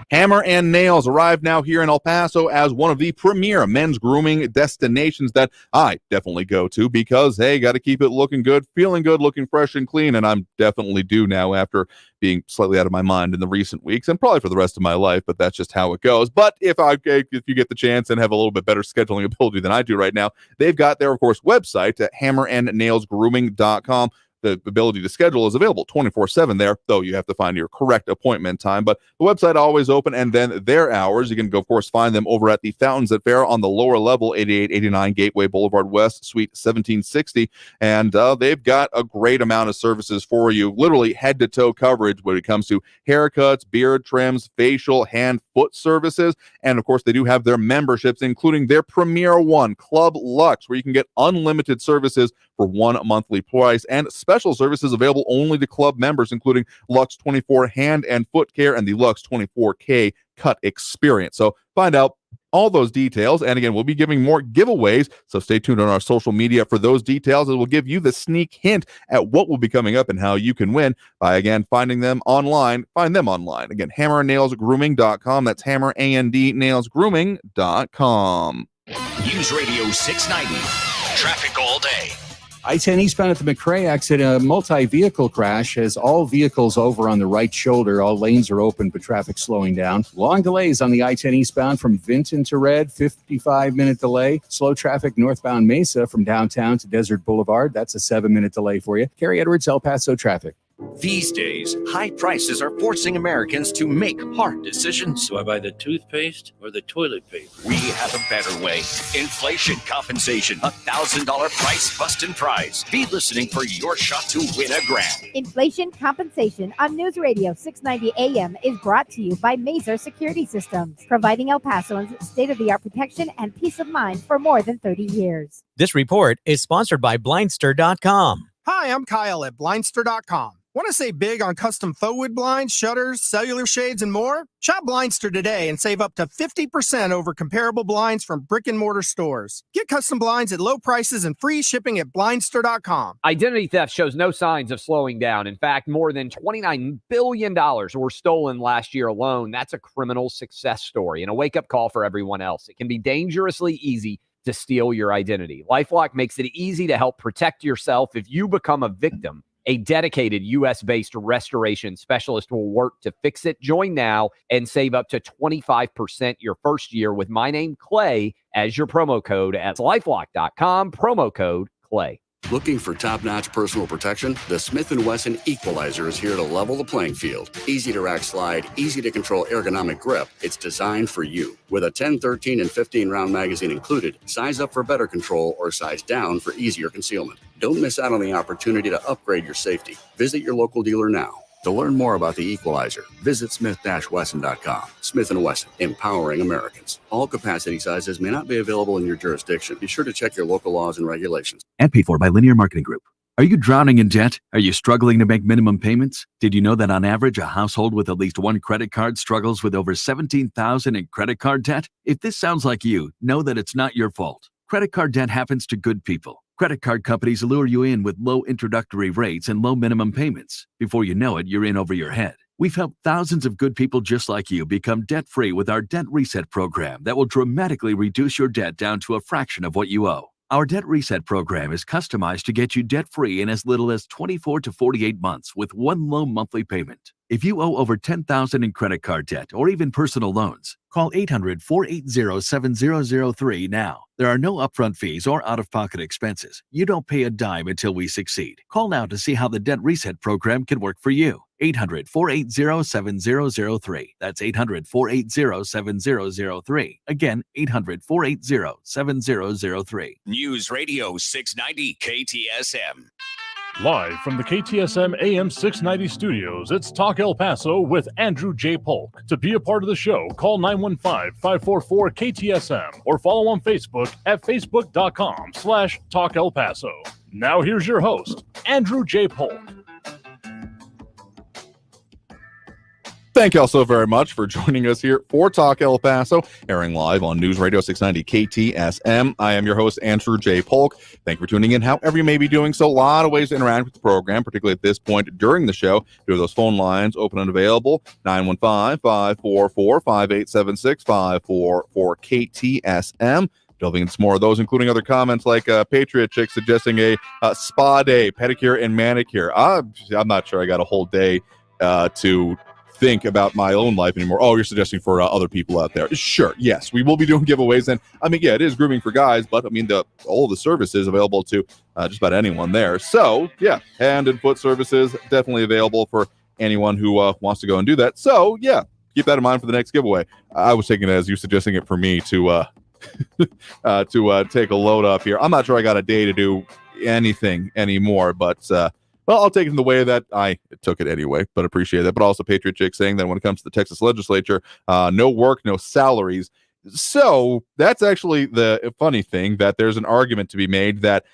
Hammer and Nails arrived now here in El Paso as one of the premier men's grooming destinations that I definitely go to because, hey, got to keep it looking good, feeling good, looking fresh and clean, and I'm definitely due now after being slightly out of my mind in the recent weeks and probably for the rest of my life, but that's just how it goes. But if you get the chance and have a little bit better scheduling ability than I do right now, they've got their, of course, website at hammerandnailsgrooming.com. The ability to schedule is available 24/7 there, though you have to find your correct appointment time. But the website always open, and then their hours, you can go, of course, find them over at the Fountains at Fair on the lower level, 8889 Gateway Boulevard West, Suite 1760. And they've got a great amount of services for you, literally head-to-toe coverage when it comes to haircuts, beard trims, facial, hand, foot services. And, of course, they do have their memberships, including their premier one, Club Lux, where you can get unlimited services for one monthly price, and special services available only to club members, including Lux 24 hand and foot care and the Lux 24K cut experience. So find out all those details. And again, we'll be giving more giveaways, so stay tuned on our social media for those details, and we'll give you the sneak hint at what will be coming up and how you can win by, again, finding them online. Find them online. Again, hammerandnailsgrooming.com. That's hammerandnailsgrooming.com. News Radio 690. Traffic all day. I-10 eastbound at the McRae exit, a multi-vehicle crash has all vehicles over on the right shoulder. All lanes are open, but traffic slowing down. Long delays on the I-10 eastbound from Vinton to Red, 55-minute delay. Slow traffic northbound Mesa from downtown to Desert Boulevard. That's a 7-minute delay for you. Carrie Edwards, El Paso traffic. These days, high prices are forcing Americans to make hard decisions. Do I buy the toothpaste or the toilet paper? We have a better way. Inflation compensation. $1,000 price busting prize. Be listening for your shot to win $1,000. Inflation compensation on News Radio 690 AM is brought to you by Mazer Security Systems, providing El Pasoans state-of-the-art protection and peace of mind for more than 30 years. This report is sponsored by Blindster.com. Hi, I'm Kyle at Blindster.com. Want to save big on custom faux wood blinds, shutters, cellular shades, and more? Shop Blindster today and save up to 50% over comparable blinds from brick and mortar stores. Get custom blinds at low prices and free shipping at Blindster.com. Identity theft shows no signs of slowing down. In fact, more than $29 billion were stolen last year alone. That's a criminal success story and a wake-up call for everyone else. It can be dangerously easy to steal your identity. LifeLock makes it easy to help protect yourself if you become a victim. A dedicated U.S.-based restoration specialist will work to fix it. Join now and save up to 25% your first year with my name, Clay, as your promo code at LifeLock.com, promo code Clay. Looking for top-notch personal protection? The Smith & Wesson Equalizer is here to level the playing field. Easy to rack slide, easy to control ergonomic grip. It's designed for you. With a 10, 13, and 15-round magazine included, size up for better control or size down for easier concealment. Don't miss out on the opportunity to upgrade your safety. Visit your local dealer now. To learn more about the Equalizer, visit smith-wesson.com. Smith & Wesson, empowering Americans. All capacity sizes may not be available in your jurisdiction. Be sure to check your local laws and regulations. And paid for by Linear Marketing Group. Are you drowning in debt? Are you struggling to make minimum payments? Did you know that on average, a household with at least one credit card struggles with over $17,000 in credit card debt? If this sounds like you, know that it's not your fault. Credit card debt happens to good people. Credit card companies lure you in with low introductory rates and low minimum payments. Before you know it, you're in over your head. We've helped thousands of good people just like you become debt-free with our Debt Reset program that will dramatically reduce your debt down to a fraction of what you owe. Our Debt Reset program is customized to get you debt-free in as little as 24 to 48 months with one low monthly payment. If you owe over $10,000 in credit card debt or even personal loans, call 800-480-7003 now. There are no upfront fees or out-of-pocket expenses. You don't pay a dime until we succeed. Call now to see how the Debt Reset program can work for you. 800-480-7003. That's 800-480-7003. Again, 800-480-7003. News Radio 690 KTSM. Live from the KTSM AM 690 studios, it's Talk El Paso with Andrew J. Polk. To be a part of the show, call 915-544-KTSM or follow on Facebook at facebook.com/Talk El Paso. Now here's your host, Andrew J. Polk. Thank you all so very much for joining us here for Talk El Paso, airing live on News Radio 690 KTSM. I am your host, Andrew J. Polk. Thank you for tuning in, however you may be doing so. A lot of ways to interact with the program, particularly at this point during the show. Do have those phone lines open and available, 915-544-5876, 544-KTSM. Delving into some more of those, including other comments like Patriot Chick suggesting a spa day, pedicure and manicure. I'm not sure I got a whole day to think about my own life anymore. Oh, you're suggesting for other people out there. Sure, yes, we will be doing giveaways. And I mean, yeah, it is grooming for guys, but I mean, all the services available to just about anyone there. So yeah, hand and foot services definitely available for anyone who wants to go and do that. So yeah, keep that in mind for the next giveaway. I was taking it as you suggesting it for me to take a load up here. I'm not sure I got a day to do anything anymore, but well, I'll take it in the way that I took it anyway, but appreciate that. But also Patriot Chick saying that when it comes to the Texas legislature, no work, no salaries. So that's actually the funny thing, that there's an argument to be made that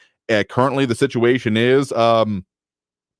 currently the situation is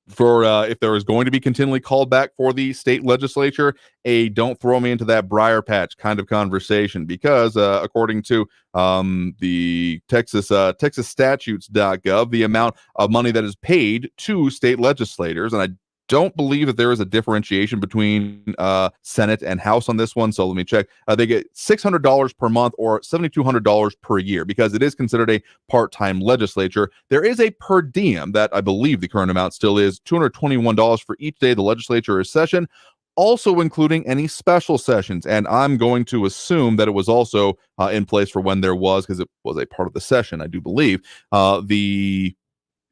for if there is going to be continually called back for the state legislature, a don't throw me into that briar patch kind of conversation, because according to the Texas statutes.gov, the amount of money that is paid to state legislators, and I don't believe that there is a differentiation between Senate and House on this one, so let me check. They get $600 per month or $7,200 per year, because it is considered a part-time legislature. There is a per diem that I believe the current amount still is $221 for each day the legislature is session, also including any special sessions. And I'm going to assume that it was also in place for when there was, because it was a part of the session, I do believe, the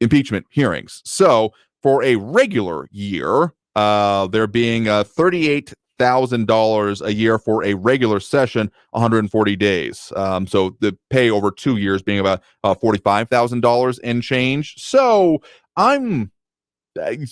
impeachment hearings. So for a regular year, there being $38,000 a year for a regular session, 140 days. So the pay over 2 years being about $45,000 and change. So I'm,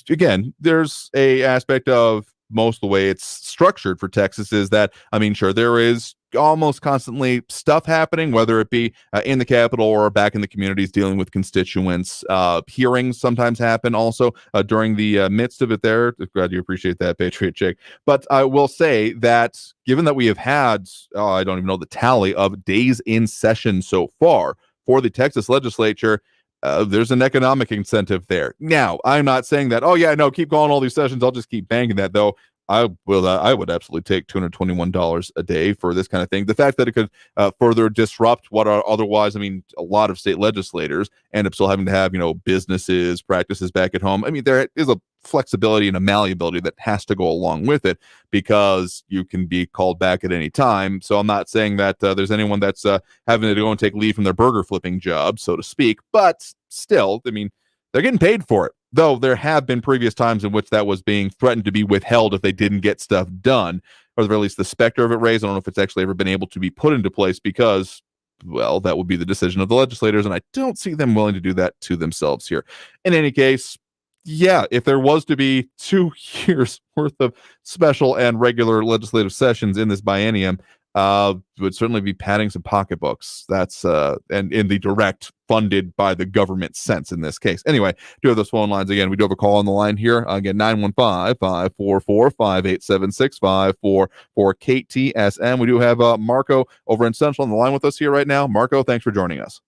again, there's a aspect of most of the way it's structured for Texas is that, I mean, sure, there is almost constantly stuff happening, whether it be in the Capitol or back in the communities dealing with constituents. Hearings sometimes happen also during the midst of it there. Glad you appreciate that, Patriot Chick. But I will say that given that we have had, I don't even know the tally of days in session so far for the Texas legislature, there's an economic incentive there. Now, I'm not saying that, oh yeah, no, keep going all these sessions, I'll just keep banging that, though. I would absolutely take $221 a day for this kind of thing. The fact that it could further disrupt what are otherwise, I mean, a lot of state legislators end up still having to have, businesses, practices back at home. I mean, there is a flexibility and a malleability that has to go along with it, because you can be called back at any time. So I'm not saying that there's anyone that's having to go and take leave from their burger flipping job, so to speak. But still, I mean, they're getting paid for it. Though there have been previous times in which that was being threatened to be withheld if they didn't get stuff done, or at the very least the specter of it raised. I don't know if it's actually ever been able to be put into place, because, well, that would be the decision of the legislators, and I don't see them willing to do that to themselves here. In any case, yeah, if there was to be 2 years worth of special and regular legislative sessions in this biennium, would certainly be padding some pocketbooks. That's and in the direct funded by the government sense in this case. Anyway, do have those phone lines again. We do have a call on the line here. Again, 915-544-5876, 544-KTSM. We do have Marco over in Central on the line with us here right now. Marco, thanks for joining us.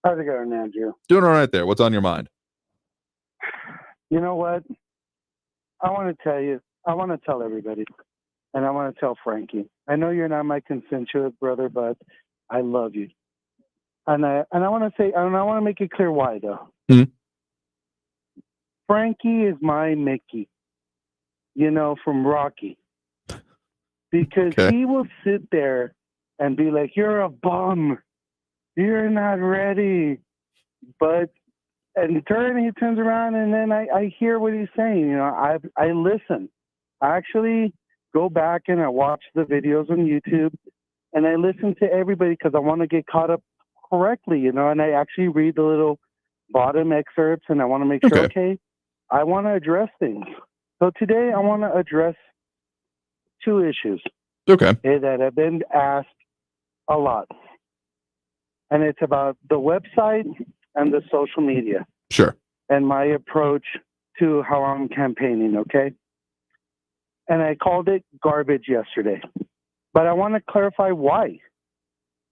How's it going, Andrew? Doing all right there. What's on your mind? You know what? I want to tell everybody, and I want to tell Frankie. I know you're not my consensual brother, but I love you. And I want to say, and I want to make it clear why, though. Mm-hmm. Frankie is my Mickey, from Rocky. Because he will sit there and be like, you're a bum. You're not ready. And he turns around, and then I hear what he's saying. I listen. I actually go back and I watch the videos on YouTube, and I listen to everybody because I want to get caught up correctly, and I actually read the little bottom excerpts, and I want to make sure, okay, I want to address things. So today I want to address two issues that have been asked a lot. And it's about the website and the social media. Sure. And my approach to how I'm campaigning, okay? And I called it garbage yesterday. But I want to clarify why.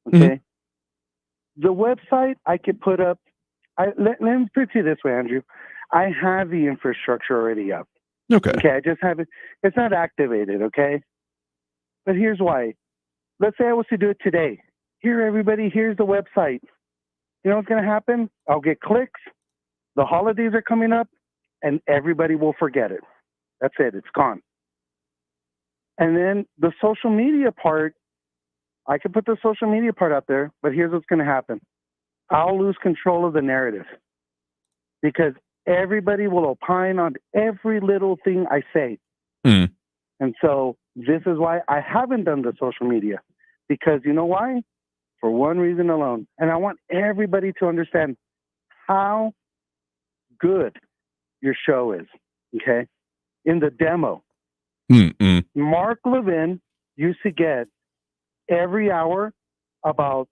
Okay? Mm-hmm. The website I could put up, let me put it this way, Andrew. I have the infrastructure already up. Okay, I just have it. It's not activated, okay? But here's why. Let's say I was to do it today. Here, everybody, here's the website. You know what's going to happen? I'll get clicks. The holidays are coming up, and everybody will forget it. That's it. It's gone. And then the social media part, I could put the social media part out there, but here's what's going to happen. I'll lose control of the narrative because everybody will opine on every little thing I say. Mm. And so this is why I haven't done the social media, because you know why? For one reason alone. And I want everybody to understand how good your show is, okay? In the demo, Mark Levin used to get every hour about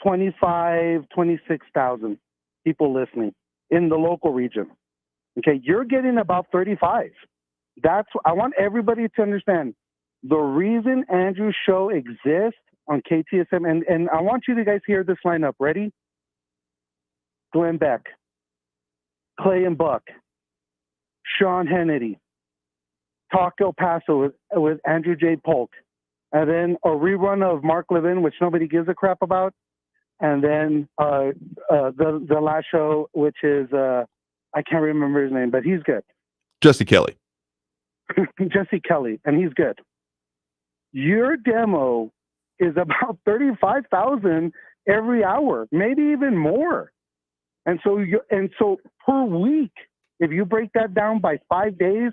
26,000 people listening in the local region. Okay, you're getting about 35. I want everybody to understand the reason Andrew's show exists on KTSM, and I want you to guys hear this lineup. Ready? Glenn Beck, Clay and Buck, Sean Hannity, Talk El Paso with Andrew J. Polk, and then a rerun of Mark Levin, which nobody gives a crap about, and then the last show, which is I can't remember his name, but he's good. Jesse Kelly. Jesse Kelly, and he's good. Your demo is about 35,000 every hour, maybe even more. And so per week, if you break that down by 5 days,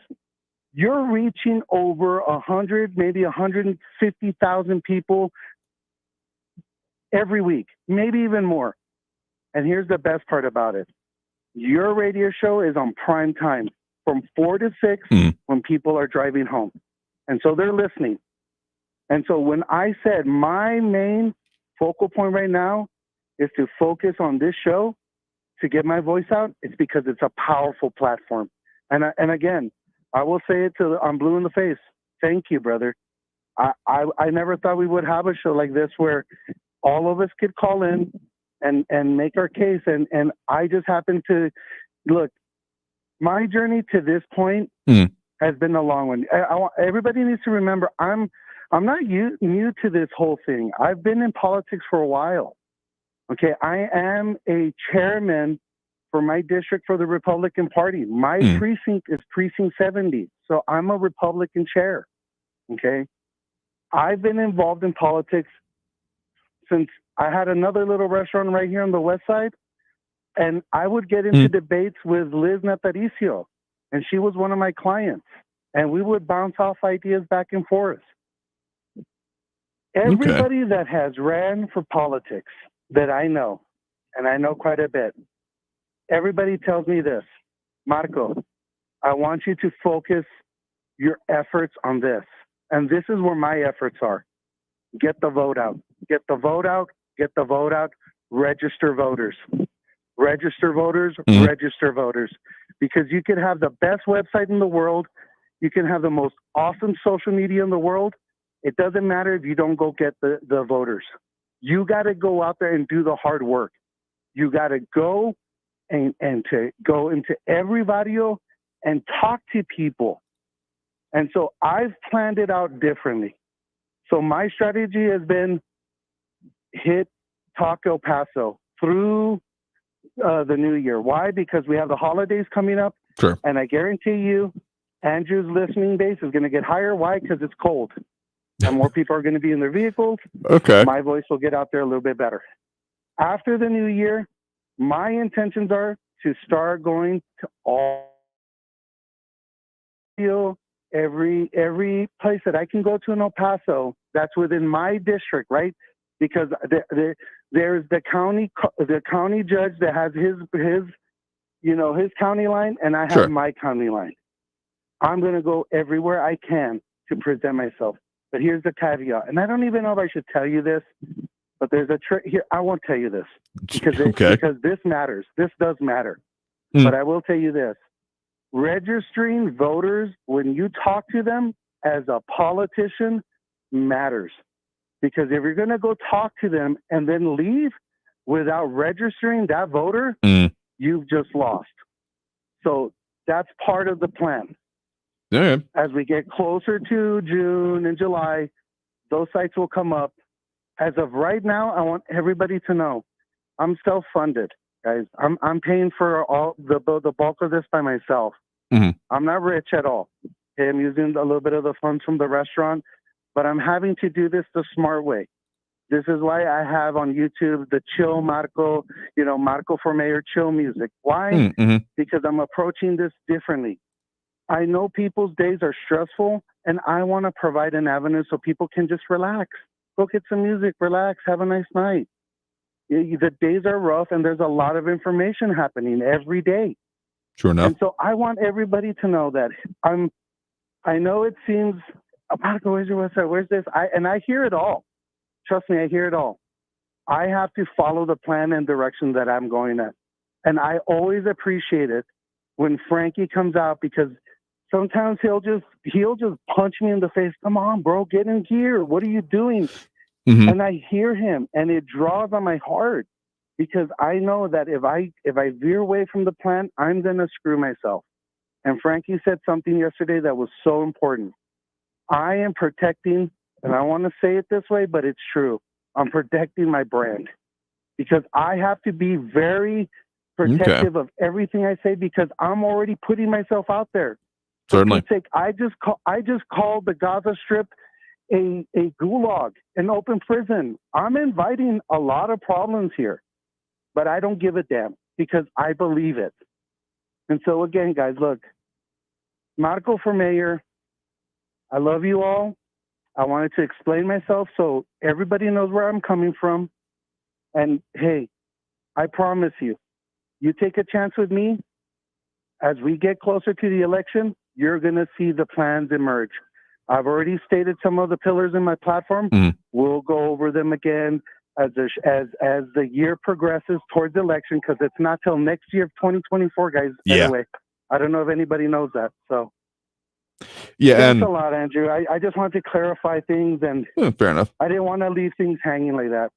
you're reaching over 100, maybe 150,000 people every week, maybe even more. And here's the best part about it. Your radio show is on prime time from 4 to 6 when people are driving home. And so they're listening. And so when I said my main focal point right now is to focus on this show to get my voice out, it's because it's a powerful platform. And again, I will say it till I'm blue in the face. Thank you, brother. I never thought we would have a show like this where all of us could call in and make our case. And I just happen to look, my journey to this point has been a long one. Everybody needs to remember I'm not new to this whole thing. I've been in politics for a while. Okay, I am a chairman for my district for the Republican Party. My precinct is precinct 70, so I'm a Republican chair. Okay, I've been involved in politics since I had another little restaurant right here on the west side, and I would get into debates with Liz Nataricio, and she was one of my clients, and we would bounce off ideas back and forth. Everybody that has ran for politics that I know, and I know quite a bit, everybody tells me this, Marco, I want you to focus your efforts on this. And this is where my efforts are. Get the vote out. Get the vote out. Get the vote out. Register voters. Register voters. Register voters. Because you can have the best website in the world. You can have the most awesome social media in the world. It doesn't matter if you don't go get the voters. You got to go out there and do the hard work. You got to go and to go into every barrio and talk to people. And so I've planned it out differently. So my strategy has been hit Talk El Paso through the new year. Why? Because we have the holidays coming up. Sure. And I guarantee you, Andrew's listening base is going to get higher. Why? Because it's cold. And more people are going to be in their vehicles. Okay. My voice will get out there a little bit better. After the new year, my intentions are to start going to all every place that I can go to in El Paso that's within my district, right? Because there's the county judge that has his county line, and I have my county line. I'm going to go everywhere I can to present myself. But here's the caveat, and I don't even know if I should tell you this, but there's a trick here. I won't tell you this because this matters. This does matter. But I will tell you this. Registering voters, when you talk to them as a politician, matters. Because if you're going to go talk to them and then leave without registering that voter, you've just lost. So that's part of the plan. Yeah. As we get closer to June and July, those sites will come up. As of right now, I want everybody to know I'm self-funded, guys. I'm paying for all the bulk of this by myself. I'm not rich at all. Okay, I'm using a little bit of the funds from the restaurant, but I'm having to do this the smart way. This is why I have on YouTube the chill Marco, Marco for Mayor chill music. Why? Because I'm approaching this differently. I know people's days are stressful, and I want to provide an avenue so people can just relax. Go get some music, relax, have a nice night. The days are rough, and there's a lot of information happening every day. Sure enough. And so I want everybody to know that I know it seems, Marco, where's your website? Where's this? I hear it all. Trust me, I hear it all. I have to follow the plan and direction that I'm going at. And I always appreciate it when Frankie comes out, because sometimes he'll just punch me in the face. Come on, bro, get in gear. What are you doing? And I hear him, and it draws on my heart, because I know that if I veer away from the plan, I'm going to screw myself. And Frankie said something yesterday that was so important. I am protecting, and I want to say it this way, but it's true. I'm protecting my brand, because I have to be very protective of everything I say, because I'm already putting myself out there. Certainly. For Pete's sake, I just called the Gaza Strip a gulag, an open prison. I'm inviting a lot of problems here, but I don't give a damn, because I believe it. And so again, guys, look, Marco for Mayor, I love you all. I wanted to explain myself so everybody knows where I'm coming from. And hey, I promise you, you take a chance with me, as we get closer to the election, you're going to see the plans emerge. I've already stated some of the pillars in my platform. We'll go over them again as the year progresses towards the election, because it's not till next year of 2024, guys. Anyway, I don't know if anybody knows that. So thanks a lot, Andrew. I just wanted to clarify things, and fair enough. I didn't want to leave things hanging like that.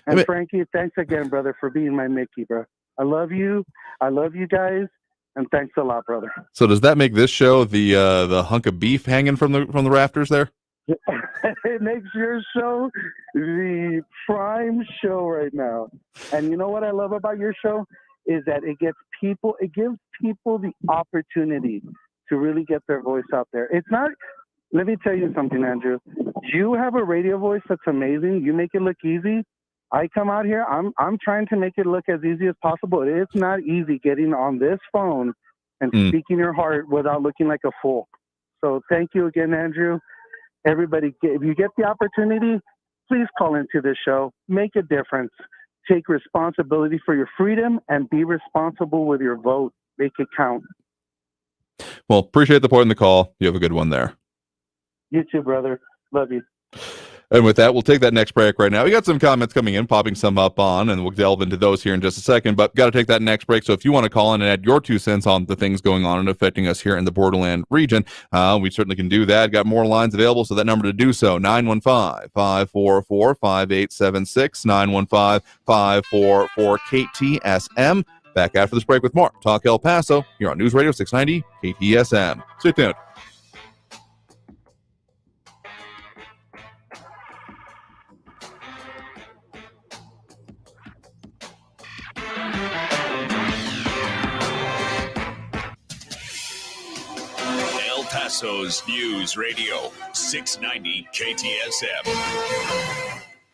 And Frankie, thanks again, brother, for being my Mickey, bro. I love you. I love you guys. And thanks a lot, brother. So does that make this show the hunk of beef hanging from the rafters there? It makes your show the prime show right now. And you know what I love about your show is that it gives people the opportunity to really get their voice out there. It's not, let me tell you something, Andrew. You have a radio voice that's amazing. You make it look easy. I come out here, I'm trying to make it look as easy as possible. It's not easy getting on this phone and speaking your heart without looking like a fool. So thank you again, Andrew. Everybody, if you get the opportunity, please call into this show. Make a difference. Take responsibility for your freedom and be responsible with your vote. Make it count. Well, appreciate the point in the call. You have a good one there. You too, brother. Love you. And with that, we'll take that next break right now. We got some comments coming in, popping some up on, and we'll delve into those here in just a second. But got to take that next break. So if you want to call in and add your 2 cents on the things going on and affecting us here in the Borderland region, we certainly can do that. Got more lines available, so that number to do so, 915-544-5876, 915-544-KTSM. Back after this break with more Talk El Paso here on News Radio 690 KTSM. Stay tuned. El Paso's News Radio 690 KTSM.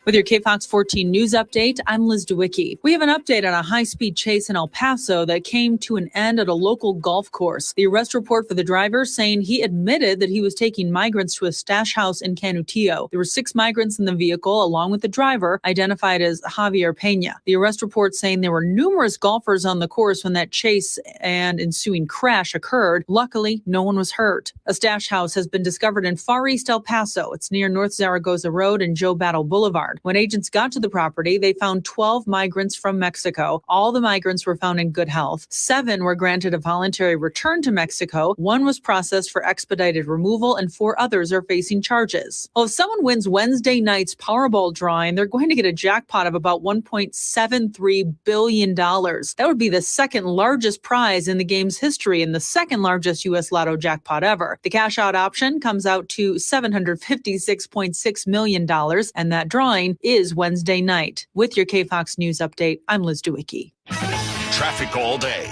With your KFOX 14 news update, I'm Liz DeWicki. We have an update on a high-speed chase in El Paso that came to an end at a local golf course. The arrest report for the driver saying he admitted that he was taking migrants to a stash house in Canutillo. There were 6 migrants in the vehicle, along with the driver, identified as Javier Pena. The arrest report saying there were numerous golfers on the course when that chase and ensuing crash occurred. Luckily, no one was hurt. A stash house has been discovered in Far East El Paso. It's near North Zaragoza Road and Joe Battle Boulevard. When agents got to the property, they found 12 migrants from Mexico. All the migrants were found in good health. 7 were granted a voluntary return to Mexico. 1 was processed for expedited removal, and 4 others are facing charges. Well, if someone wins Wednesday night's Powerball drawing, they're going to get a jackpot of about $1.73 billion. That would be the second largest prize in the game's history and the second largest U.S. Lotto jackpot ever. The cash-out option comes out to $756.6 million, and that drawing is Wednesday night. With your KFOX News Update, I'm Liz DeWicki. Traffic all day.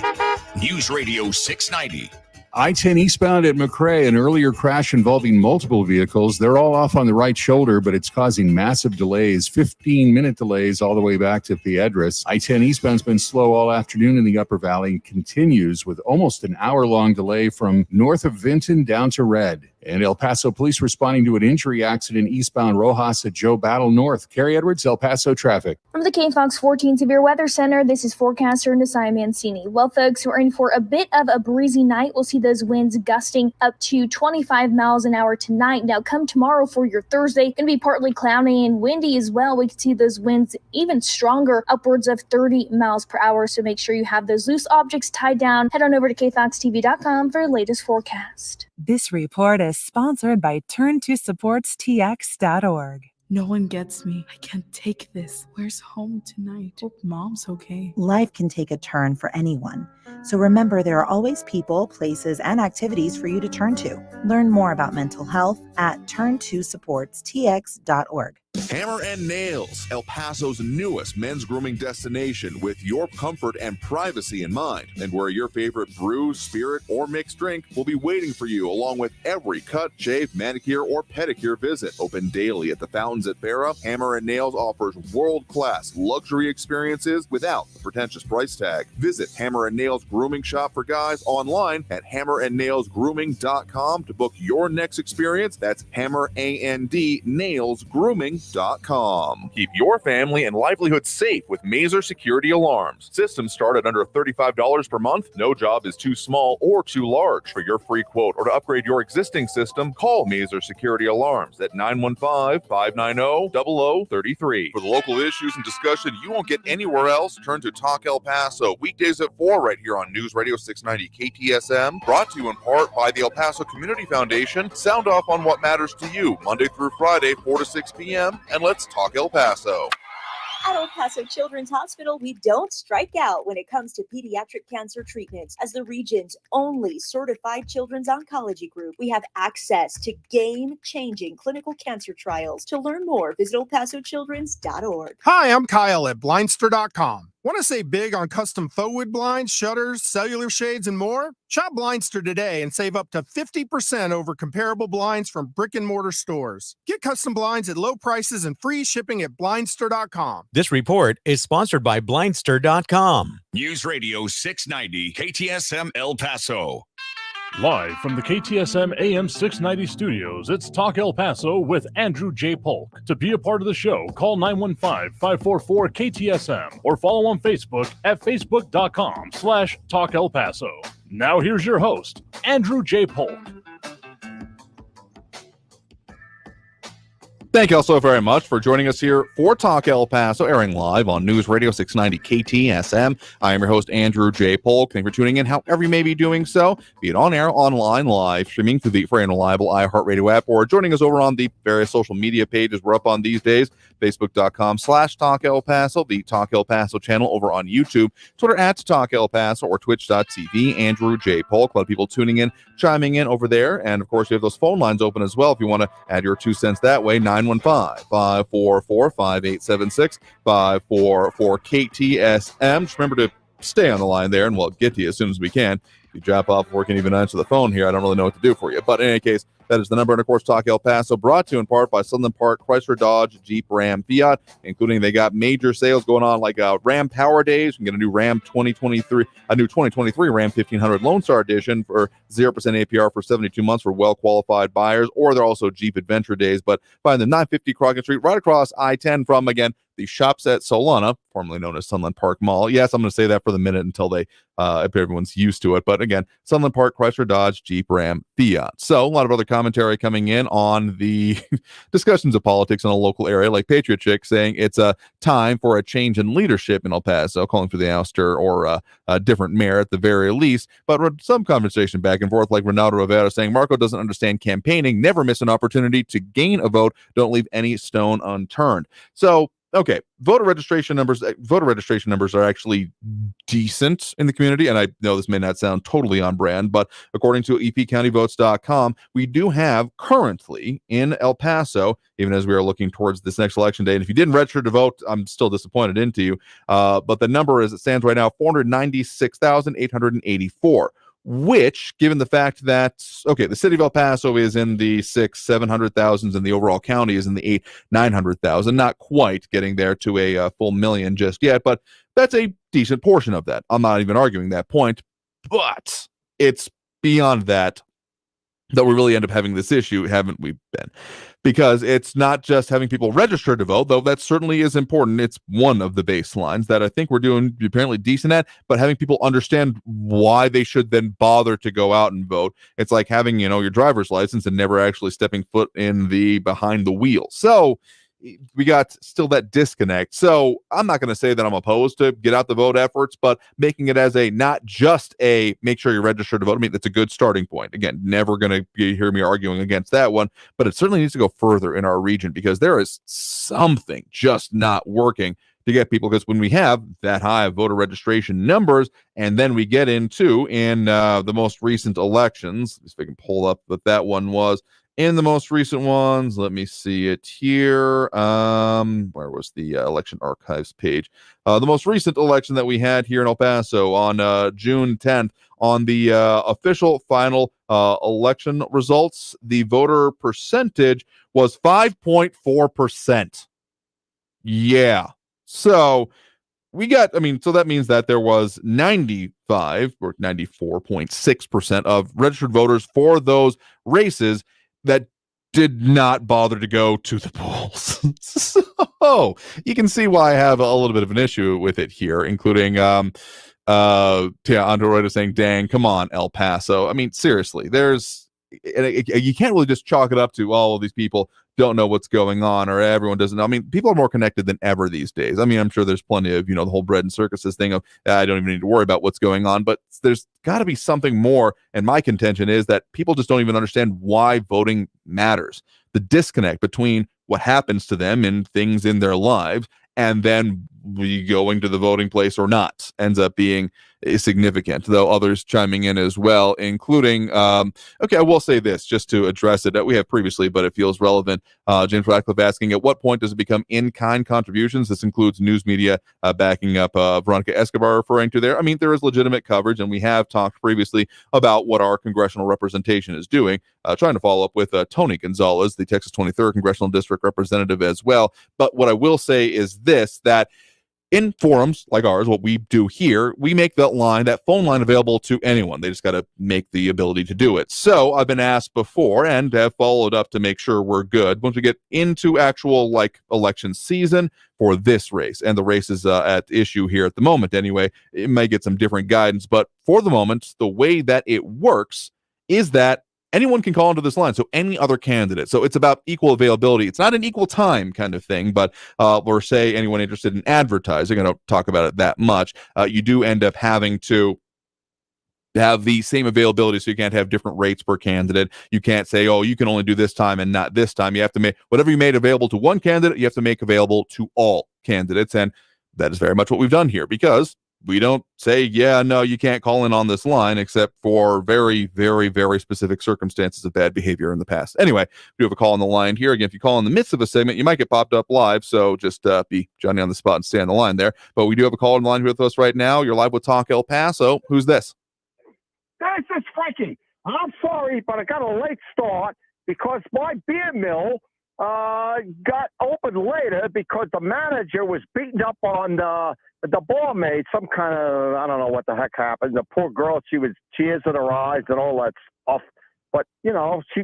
News Radio 690. I-10 eastbound at McRae, an earlier crash involving multiple vehicles. They're all off on the right shoulder, but it's causing massive delays, 15-minute delays all the way back to Piedras. I-10 eastbound's been slow all afternoon in the Upper Valley and continues with almost an hour-long delay from north of Vinton down to Red. And El Paso police responding to an injury accident eastbound Rojas at Joe Battle North. Carrie Edwards, El Paso traffic. From the KFOX 14 Severe Weather Center, this is forecaster Nasai Mancini. Well, folks, we're in for a bit of a breezy night. We'll see those winds gusting up to 25 miles an hour tonight. Now, come tomorrow for your Thursday, going to be partly cloudy and windy as well. We can see those winds even stronger, upwards of 30 miles per hour. So make sure you have those loose objects tied down. Head on over to kfoxtv.com for your latest forecast. This report is sponsored by turntosupportstx.org. No one gets me. I can't take this. Where's home tonight? Hope mom's okay. Life can take a turn for anyone. So remember, there are always people, places, and activities for you to turn to. Learn more about mental health at turntosupportstx.org. Hammer and Nails, El Paso's newest men's grooming destination, with your comfort and privacy in mind, and where your favorite brew, spirit, or mixed drink will be waiting for you, along with every cut, shave, manicure, or pedicure visit. Open daily at the fountains at Farrah, Hammer and Nails offers world-class luxury experiences without the pretentious price tag. Visit Hammer and Nails Grooming Shop for Guys online at hammerandnailsgrooming.com to book your next experience. That's hammerandnailsgrooming.com. Keep your family and livelihood safe with Mazer Security Alarms. Systems start at under $35 per month. No job is too small or too large. For your free quote or to upgrade your existing system, call Mazer Security Alarms at 915-590-0033. For the local issues and discussion you won't get anywhere else, turn to Talk El Paso, weekdays at 4 right here on News Radio 690 KTSM. Brought to you in part by the El Paso Community Foundation. Sound off on what matters to you, Monday through Friday, 4 to 6 p.m. And let's talk El Paso. At El Paso Children's Hospital, we don't strike out when it comes to pediatric cancer treatments. As the region's only certified children's oncology group, we have access to game-changing clinical cancer trials. To learn more, visit elpasochildrens.org. Hi, I'm Kyle at Blindster.com. Want to save big on custom faux wood blinds, shutters, cellular shades, and more? Shop Blindster today and save up to 50% over comparable blinds from brick and mortar stores. Get custom blinds at low prices and free shipping at Blindster.com. This report is sponsored by Blindster.com. News Radio 690 KTSM El Paso. Live from the KTSM AM 690 studios, it's Talk El Paso with Andrew J. Polk. To be a part of the show, call 915-544-KTSM or follow on Facebook at facebook.com/Talk El Paso. Now here's your host, Andrew J. Polk. Thank you all so very much for joining us here for Talk El Paso, airing live on News Radio 690 KTSM. I am your host, Andrew J. Polk. Thank you for tuning in, however you may be doing so, be it on air, online, live, streaming through the free and reliable iHeartRadio app, or joining us over on the various social media pages we're up on these days, Facebook.com/Talk El Paso, the Talk El Paso channel over on YouTube, Twitter @Talk El Paso, or Twitch.tv, Andrew J. Polk. A lot of people tuning in, chiming in over there. And of course, we have those phone lines open as well if you want to add your 2 cents that way. 915-544-5876, 544-KTSM. Just remember to stay on the line there, and we'll get to you as soon as we can. If you drop off before we can even answer the phone here, I don't really know what to do for you. But in any case, that is the number. And of course, Talk El Paso, brought to you in part by Sunland Park, Chrysler, Dodge, Jeep, Ram, Fiat, including they got major sales going on like Ram Power Days. You can get a new Ram 2023, a new 2023 Ram 1500 Lone Star Edition for 0% APR for 72 months for well-qualified buyers. Or they're also Jeep Adventure Days. But find them 950 Crockett Street, right across I-10 from, again, the Shops at Solana, formerly known as Sunland Park Mall. Yes, I'm going to say that for the minute until if everyone's used to it. But again, Sunland Park, Chrysler, Dodge, Jeep, Ram, Fiat. So a lot of other commentary coming in on the discussions of politics in a local area, like Patriot Chick saying it's a time for a change in leadership in El Paso, calling for the ouster or a different mayor at the very least. But some conversation back and forth, like Ronaldo Rivera saying Marco doesn't understand campaigning, never miss an opportunity to gain a vote, don't leave any stone unturned. So okay, voter registration numbers are actually decent in the community, and I know this may not sound totally on brand, but according to epcountyvotes.com, we do have currently in El Paso, even as we are looking towards this next election day, and if you didn't register to vote, I'm still disappointed into you, but the number as it stands right now, 496,884. Which, given the fact that, okay, the city of El Paso is in the 600,000-700,000s and the overall county is in the 800,000-900,000, not quite getting there to a full million just yet, but that's a decent portion of that. I'm not even arguing that point, but it's beyond that we really end up having this issue, haven't we been? Because it's not just having people register to vote, though that certainly is important. It's one of the baselines that I think we're doing apparently decent at, but having people understand why they should then bother to go out and vote. It's like having, your driver's license and never actually stepping foot in behind the wheel. So we got still that disconnect. So I'm not going to say that I'm opposed to get out the vote efforts, but making it as not just a make sure you're registered to vote. I mean, that's a good starting point. Again, never going to hear me arguing against that one, but it certainly needs to go further in our region because there is something just not working to get people, because when we have that high of voter registration numbers, and then we get into in the most recent elections, if I can pull up what that one was. In the most recent ones, let me see it here. Where was the election archives page? The most recent election that we had here in El Paso on June 10th, on the official final election results, the voter percentage was 5.4%. Yeah. So we got, so that means that there was 95 or 94.6% of registered voters for those races that did not bother to go to the polls. So you can see why I have a little bit of an issue with it here, including Android saying, dang, come on, El Paso. Seriously, you can't really just chalk it up to, all these people don't know what's going on, or everyone doesn't know. People are more connected than ever these days. I'm sure there's plenty of, the whole bread and circuses thing of, I don't even need to worry about what's going on, but there's got to be something more. And my contention is that people just don't even understand why voting matters. The disconnect between what happens to them and things in their lives and then we going to the voting place or not ends up being significant, though others chiming in as well, including, I will say this just to address it that we have previously, but it feels relevant. James Radcliffe asking, at what point does it become in-kind contributions? This includes news media backing up Veronica Escobar referring to there. There is legitimate coverage, and we have talked previously about what our congressional representation is doing, trying to follow up with Tony Gonzalez, the Texas 23rd Congressional District Representative as well. But what I will say is this, that in forums like ours, what we do here, we make that phone line available to anyone. They just got to make the ability to do it. So I've been asked before and have followed up to make sure we're good once we get into actual election season for this race. And the race is at issue here at the moment anyway. It may get some different guidance, but for the moment, the way that it works is that anyone can call into this line. So any other candidate. So it's about equal availability. It's not an equal time kind of thing, but or say anyone interested in advertising. I don't talk about it that much. You do end up having to have the same availability, so you can't have different rates per candidate. You can't say, oh, you can only do this time and not this time. You have to make whatever you made available to one candidate, you have to make available to all candidates. And that is very much what we've done here, because we don't say, yeah, no, you can't call in on this line except for very, very, very specific circumstances of bad behavior in the past. Anyway, we have a call on the line here. Again, if you call in the midst of a segment, you might get popped up live. So just be Johnny on the spot and stay on the line there. But we do have a call on the line with us right now. You're live with Talk El Paso. Who's this? This is Frankie. I'm sorry, but I got a late start because my beer mill got opened later because the manager was beating up on the barmaid. Some kind of, I don't know what the heck happened. The poor girl, she was tears in her eyes and all that stuff. But, you know, she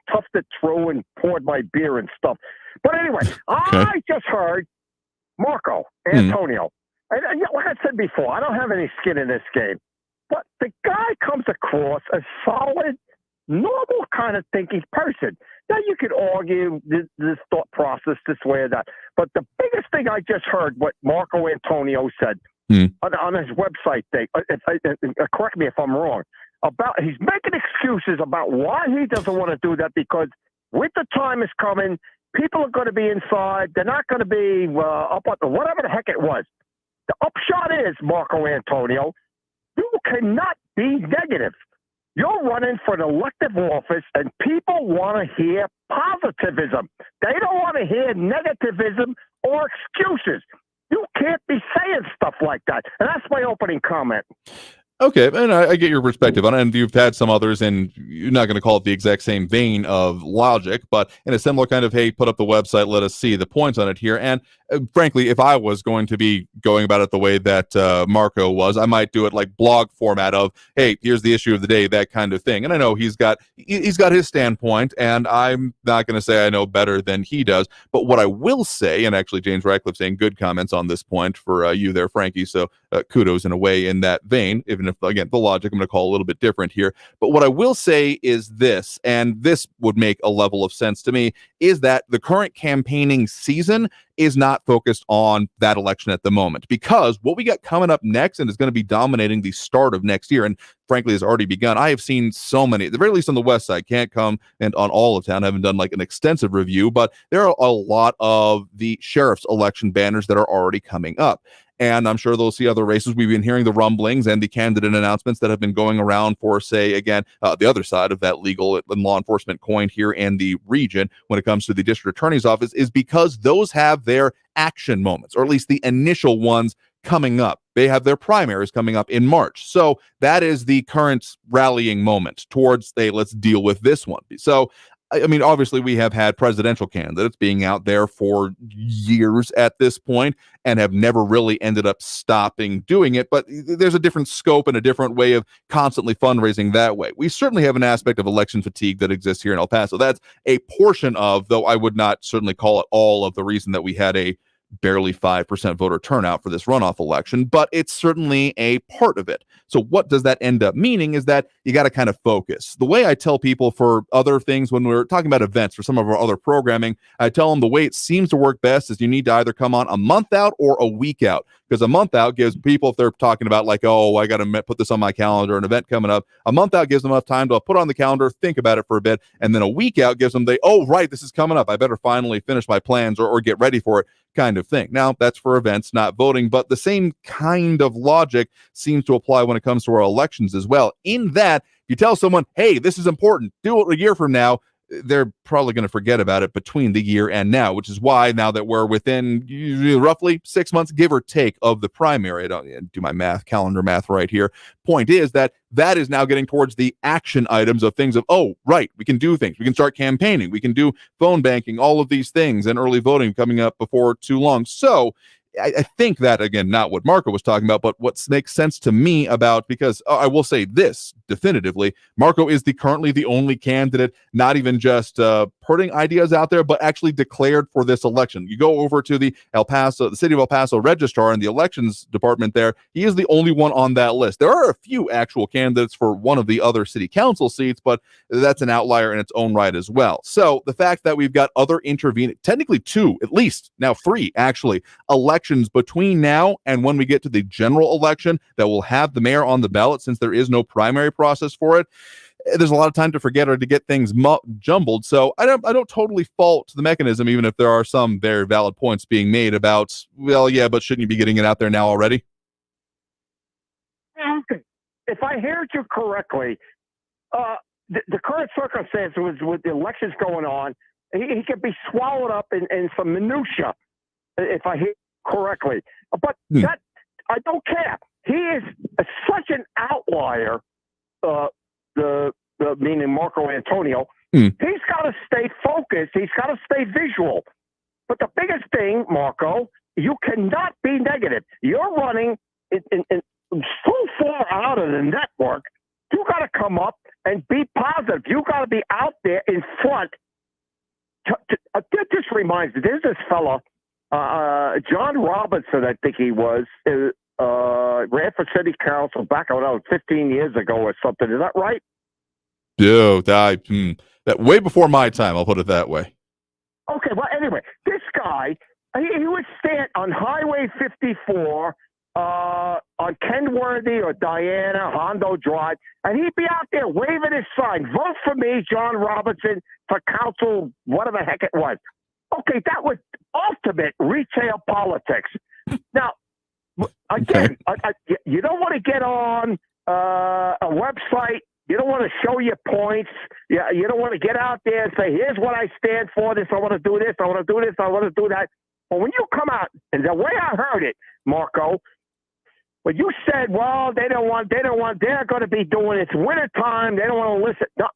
toughed it through and poured my beer and stuff. But anyway, I just heard Marco Antonio. And like I said before, I don't have any skin in this game. But the guy comes across a solid, normal kind of thinking person. Now, you could argue this thought process this way or that. But the biggest thing I just heard, what Marco Antonio said on his website thing, correct me if I'm wrong, about he's making excuses about why he doesn't want to do that, because winter time is coming. People are going to be inside. They're not going to be up on whatever the heck it was. The upshot is, Marco Antonio, you cannot be negative. You're running for an elective office, and people want to hear positivism. They don't want to hear negativism or excuses. You can't be saying stuff like that. And that's my opening comment. Okay, and I get your perspective on it, and you've had some others, and you're not going to call it the exact same vein of logic, but in a similar kind of, hey, put up the website, let us see the points on it here. And frankly, if I was going to be going about it the way that Marco was, I might do it like blog format of, hey, here's the issue of the day, that kind of thing. And I know he's got his standpoint, and I'm not going to say I know better than he does. But what I will say, and actually James Radcliffe saying good comments on this point for you there, Frankie, so kudos in a way in that vein, even if, again, the logic I'm going to call a little bit different here. But what I will say is this, and this would make a level of sense to me, is that the current campaigning season is not focused on that election at the moment, because what we got coming up next and is going to be dominating the start of next year, and frankly has already begun. I have seen so many, at the very least on the west side, can't come and on all of town, I haven't done like an extensive review, but there are a lot of the sheriff's election banners that are already coming up. And I'm sure they'll see other races. We've been hearing the rumblings and the candidate announcements that have been going around for, say, again, the other side of that legal and law enforcement coin here in the region when it comes to the district attorney's office, is because those have their action moments, or at least the initial ones coming up. They have their primaries coming up in March. So that is the current rallying moment towards, hey, let's deal with this one. So I mean, obviously, we have had presidential candidates being out there for years at this point and have never really ended up stopping doing it. But there's a different scope and a different way of constantly fundraising that way. We certainly have an aspect of election fatigue that exists here in El Paso. That's a portion of, though I would not certainly call it all of the reason that we had a barely 5% voter turnout for this runoff election, but it's certainly a part of it. So what does that end up meaning is that you got to kind of focus. The way I tell people for other things when we're talking about events for some of our other programming, I tell them the way it seems to work best is you need to either come on a month out or a week out, because a month out gives people, if they're talking about like, oh, I got to put this on my calendar, an event coming up, a month out gives them enough time to put on the calendar, think about it for a bit, and then a week out gives them oh, right, this is coming up. I better finally finish my plans or get ready for it, kind of thing. Now, that's for events, not voting, but the same kind of logic seems to apply when it comes to our elections as well. In that, if you tell someone, hey, this is important, do it a year from now, they're probably going to forget about it between the year and now, which is why now that we're within roughly 6 months, give or take, of the primary, I don't do my calendar math right here. Point is that is now getting towards the action items of things of, oh, right, we can do things. We can start campaigning. We can do phone banking, all of these things, and early voting coming up before too long. So I think that, again, not what Marco was talking about, but what makes sense to me about, because I will say this definitively, Marco is currently the only candidate, not even just putting ideas out there, but actually declared for this election. You go over to the city of El Paso registrar and the elections department there. He is the only one on that list. There are a few actual candidates for one of the other city council seats, but that's an outlier in its own right as well. So the fact that we've got other intervening, technically 2, at least now 3 actually, elections between now and when we get to the general election that will have the mayor on the ballot, since there is no primary process for it, there's a lot of time to forget or to get things jumbled. So I don't totally fault the mechanism, even if there are some very valid points being made about, well, yeah, but shouldn't you be getting it out there now already? Okay. If I heard you correctly, the current circumstance with the elections going on, he could be swallowed up in some minutia, if I hear correctly. But that I don't care. He is such an outlier. Meaning Marco Antonio, he's got to stay focused. He's got to stay visual. But the biggest thing, Marco, you cannot be negative. You're running in so far out of the network. You got to come up and be positive. You got to be out there in front. This reminds me. There's this fella, John Robinson, I think he was, ran for city council back, 15 years ago or something. Is that right? Dude, that way before my time, I'll put it that way. Okay, well, anyway, this guy, he would stand on Highway 54 on Kenworthy or Diana, Hondo Drive, and he'd be out there waving his sign, vote for me, John Robinson, for council, whatever the heck it was. Okay, that was ultimate retail politics. Now, again, you don't want to get on a website. You don't want to show your points. You don't want to get out there and say, here's what I stand for, this, I want to do this, I want to do this, I want to do that. But when you come out, and the way I heard it, Marco, when you said, well, they're going to be doing it. It's wintertime, they don't want to listen. No.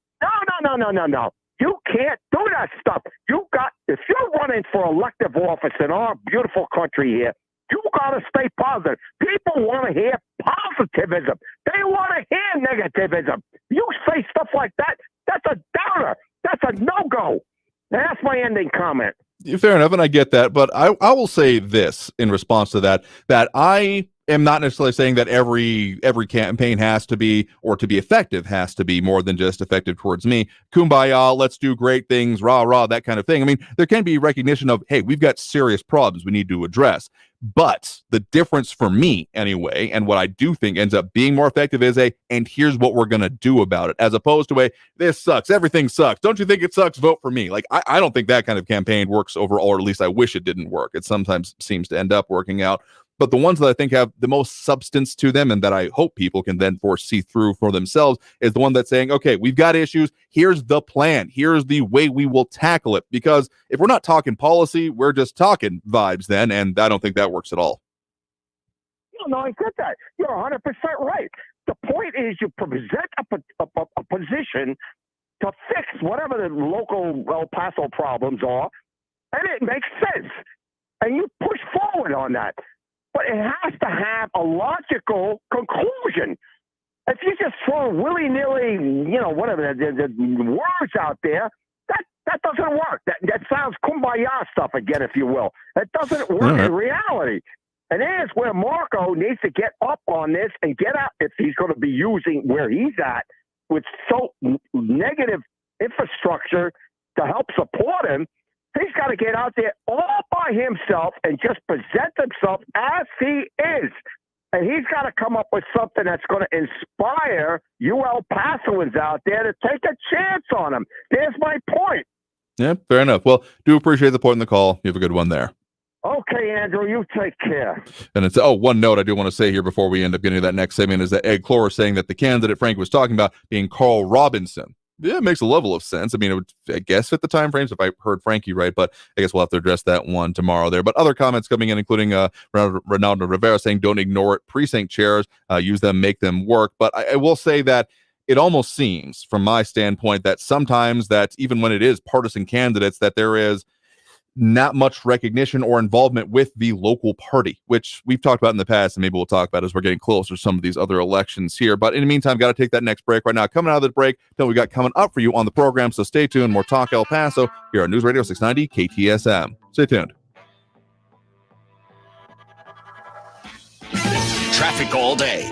You can't do that stuff. If you're running for elective office in our beautiful country here, you got to stay positive. People want to hear positivism. They want to hear negativism. You say stuff like that, that's a downer. That's a no-go. That's my ending comment. Fair enough, and I get that, but I will say this in response to that I am not necessarily saying that every campaign has to be, or to be effective, has to be more than just effective towards me. Kumbaya, let's do great things, rah, rah, that kind of thing. I mean, there can be recognition of, hey, we've got serious problems we need to address. But the difference for me, anyway, and what I do think ends up being more effective is and here's what we're going to do about it, as opposed to this sucks, everything sucks. Don't you think it sucks? Vote for me. Like, I don't think that kind of campaign works overall, or at least I wish it didn't work. It sometimes seems to end up working out. But the ones that I think have the most substance to them and that I hope people can then foresee through for themselves is the one that's saying, okay, we've got issues. Here's the plan. Here's the way we will tackle it. Because if we're not talking policy, we're just talking vibes then. And I don't think that works at all. No, I get that. You're 100% right. The point is you present a position to fix whatever the local El Paso problems are, and it makes sense. And you push forward on that. But it has to have a logical conclusion. If you just throw willy-nilly, whatever, the words out there, that doesn't work. That sounds kumbaya stuff again, if you will. That doesn't work in reality. And there's where Marco needs to get up on this and get out, if he's going to be using where he's at with so negative infrastructure to help support him. He's got to get out there all by himself and just present himself as he is. And he's got to come up with something that's going to inspire you El Pasoans out there to take a chance on him. There's my point. Yeah, fair enough. Well, do appreciate the point in the call. You have a good one there. Okay, Andrew, you take care. And it's, one note I do want to say here before we end up getting to that next segment is that Ed Clore is saying that the candidate Frank was talking about being Carl Robinson. Yeah, it makes a level of sense. I mean, it would, I guess, fit the time frames if I heard Frankie right, but I guess we'll have to address that one tomorrow there. But other comments coming in, including Ronaldo Rivera saying, don't ignore it. Precinct chairs, use them, make them work. But I will say that it almost seems, from my standpoint, that sometimes that even when it is partisan candidates, that there is not much recognition or involvement with the local party, which we've talked about in the past, and maybe we'll talk about as we're getting closer to some of these other elections here. But in the meantime, got to take that next break right now. Coming out of the break, tell what we got coming up for you on the program, so stay tuned. More Talk El Paso here on News Radio 690 KTSM. Stay tuned. Traffic all day.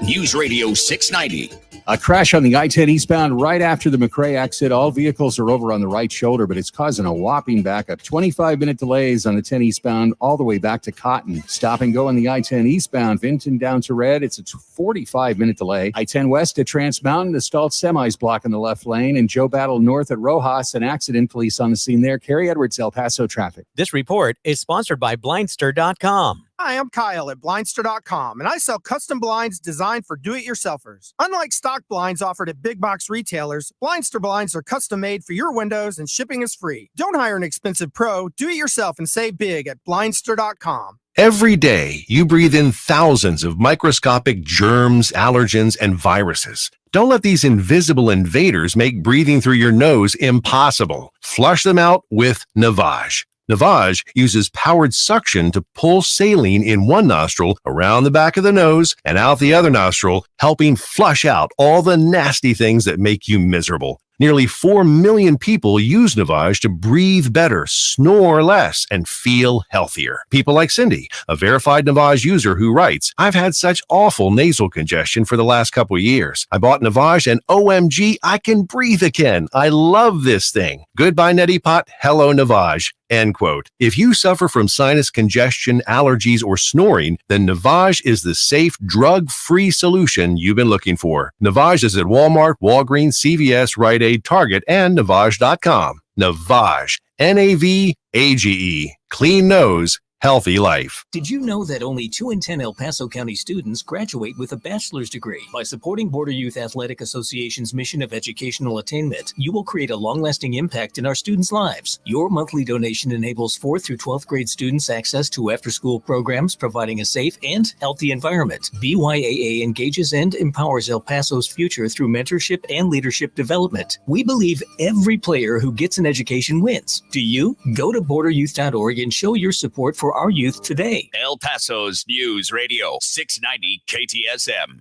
News Radio 690. A crash on the I-10 eastbound right after the McRae exit. All vehicles are over on the right shoulder, but it's causing a whopping backup. 25-minute delays on the 10 eastbound all the way back to Cotton. Stop and go on the I-10 eastbound, Vinton down to Red. It's a 45-minute delay. I-10 west at Trans Mountain, the stalled semis blocking the left lane. And Joe Battle north at Rojas, an accident. Police on the scene there. Kerry Edwards, El Paso traffic. This report is sponsored by Blindster.com. Hi, I'm Kyle at Blindster.com, and I sell custom blinds designed for do-it-yourselfers. Unlike stock blinds offered at big box retailers, Blindster blinds are custom made for your windows and shipping is free. Don't hire an expensive pro. Do it yourself and save big at Blindster.com. Every day, you breathe in thousands of microscopic germs, allergens, and viruses. Don't let these invisible invaders make breathing through your nose impossible. Flush them out with Navage. Navage uses powered suction to pull saline in one nostril around the back of the nose and out the other nostril, helping flush out all the nasty things that make you miserable. Nearly 4 million people use Navage to breathe better, snore less, and feel healthier. People like Cindy, a verified Navage user who writes, I've had such awful nasal congestion for the last couple of years. I bought Navage and OMG, I can breathe again. I love this thing. Goodbye, Neti Pot. Hello, Navage. End quote. If you suffer from sinus congestion, allergies, or snoring, then Navage is the safe, drug-free solution you've been looking for. Navage is at Walmart, Walgreens, CVS, Rite Aid, Target, and Navage.com. Navage. Navage. Clean nose. Healthy life. Did you know that only 2 in 10 El Paso County students graduate with a bachelor's degree? By supporting Border Youth Athletic Association's mission of educational attainment, you will create a long-lasting impact in our students' lives. Your monthly donation enables 4th through 12th grade students access to after-school programs, providing a safe and healthy environment. BYAA engages and empowers El Paso's future through mentorship and leadership development. We believe every player who gets an education wins. Do you? Go to borderyouth.org and show your support for our youth today. El Paso's News Radio 690 KTSM.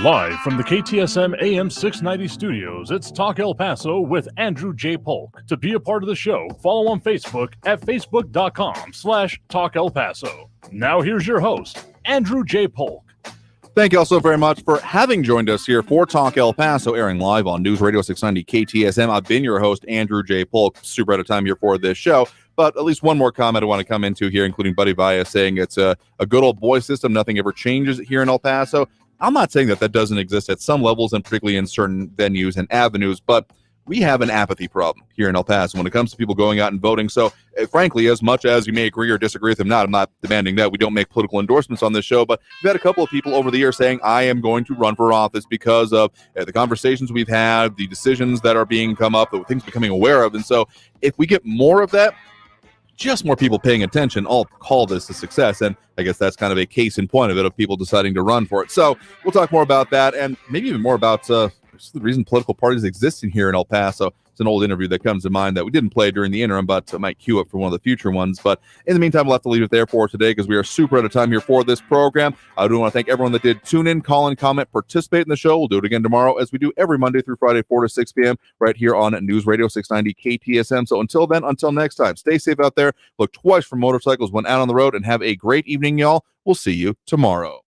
Live from the KTSM AM 690 studios, it's Talk El Paso with Andrew J. Polk. To be a part of the show, follow on Facebook at facebook.com/Talk El Paso. Now here's your host, Andrew J. Polk. Thank you all so very much for having joined us here for Talk El Paso, airing live on News Radio 690 KTSM. I've been your host, Andrew J. Polk. Super out of time here for this show. But at least one more comment I want to come into here, including Buddy Vaya saying it's a good old boy system. Nothing ever changes here in El Paso. I'm not saying that doesn't exist at some levels, and particularly in certain venues and avenues, but we have an apathy problem here in El Paso when it comes to people going out and voting. So, frankly, as much as you may agree or disagree with them, I'm not demanding that. We don't make political endorsements on this show, but we've had a couple of people over the years saying, I am going to run for office because of the conversations we've had, the decisions that are being come up, the things becoming aware of. And so if we get more of that, just more people paying attention, I'll call this a success. And I guess that's kind of a case in point of it, of people deciding to run for it. So we'll talk more about that, and maybe even more about the reason political parties exist in here in El Paso. It's an old interview that comes to mind that we didn't play during the interim, but I might queue up for one of the future ones. But in the meantime, we'll have to leave it there for today because we are super out of time here for this program. I do want to thank everyone that did tune in, call in, comment, participate in the show. We'll do it again tomorrow, as we do every Monday through Friday, 4 to 6 p.m. right here on News Radio 690 KTSM. So until then, until next time, stay safe out there. Look twice for motorcycles when out on the road, and have a great evening, y'all. We'll see you tomorrow.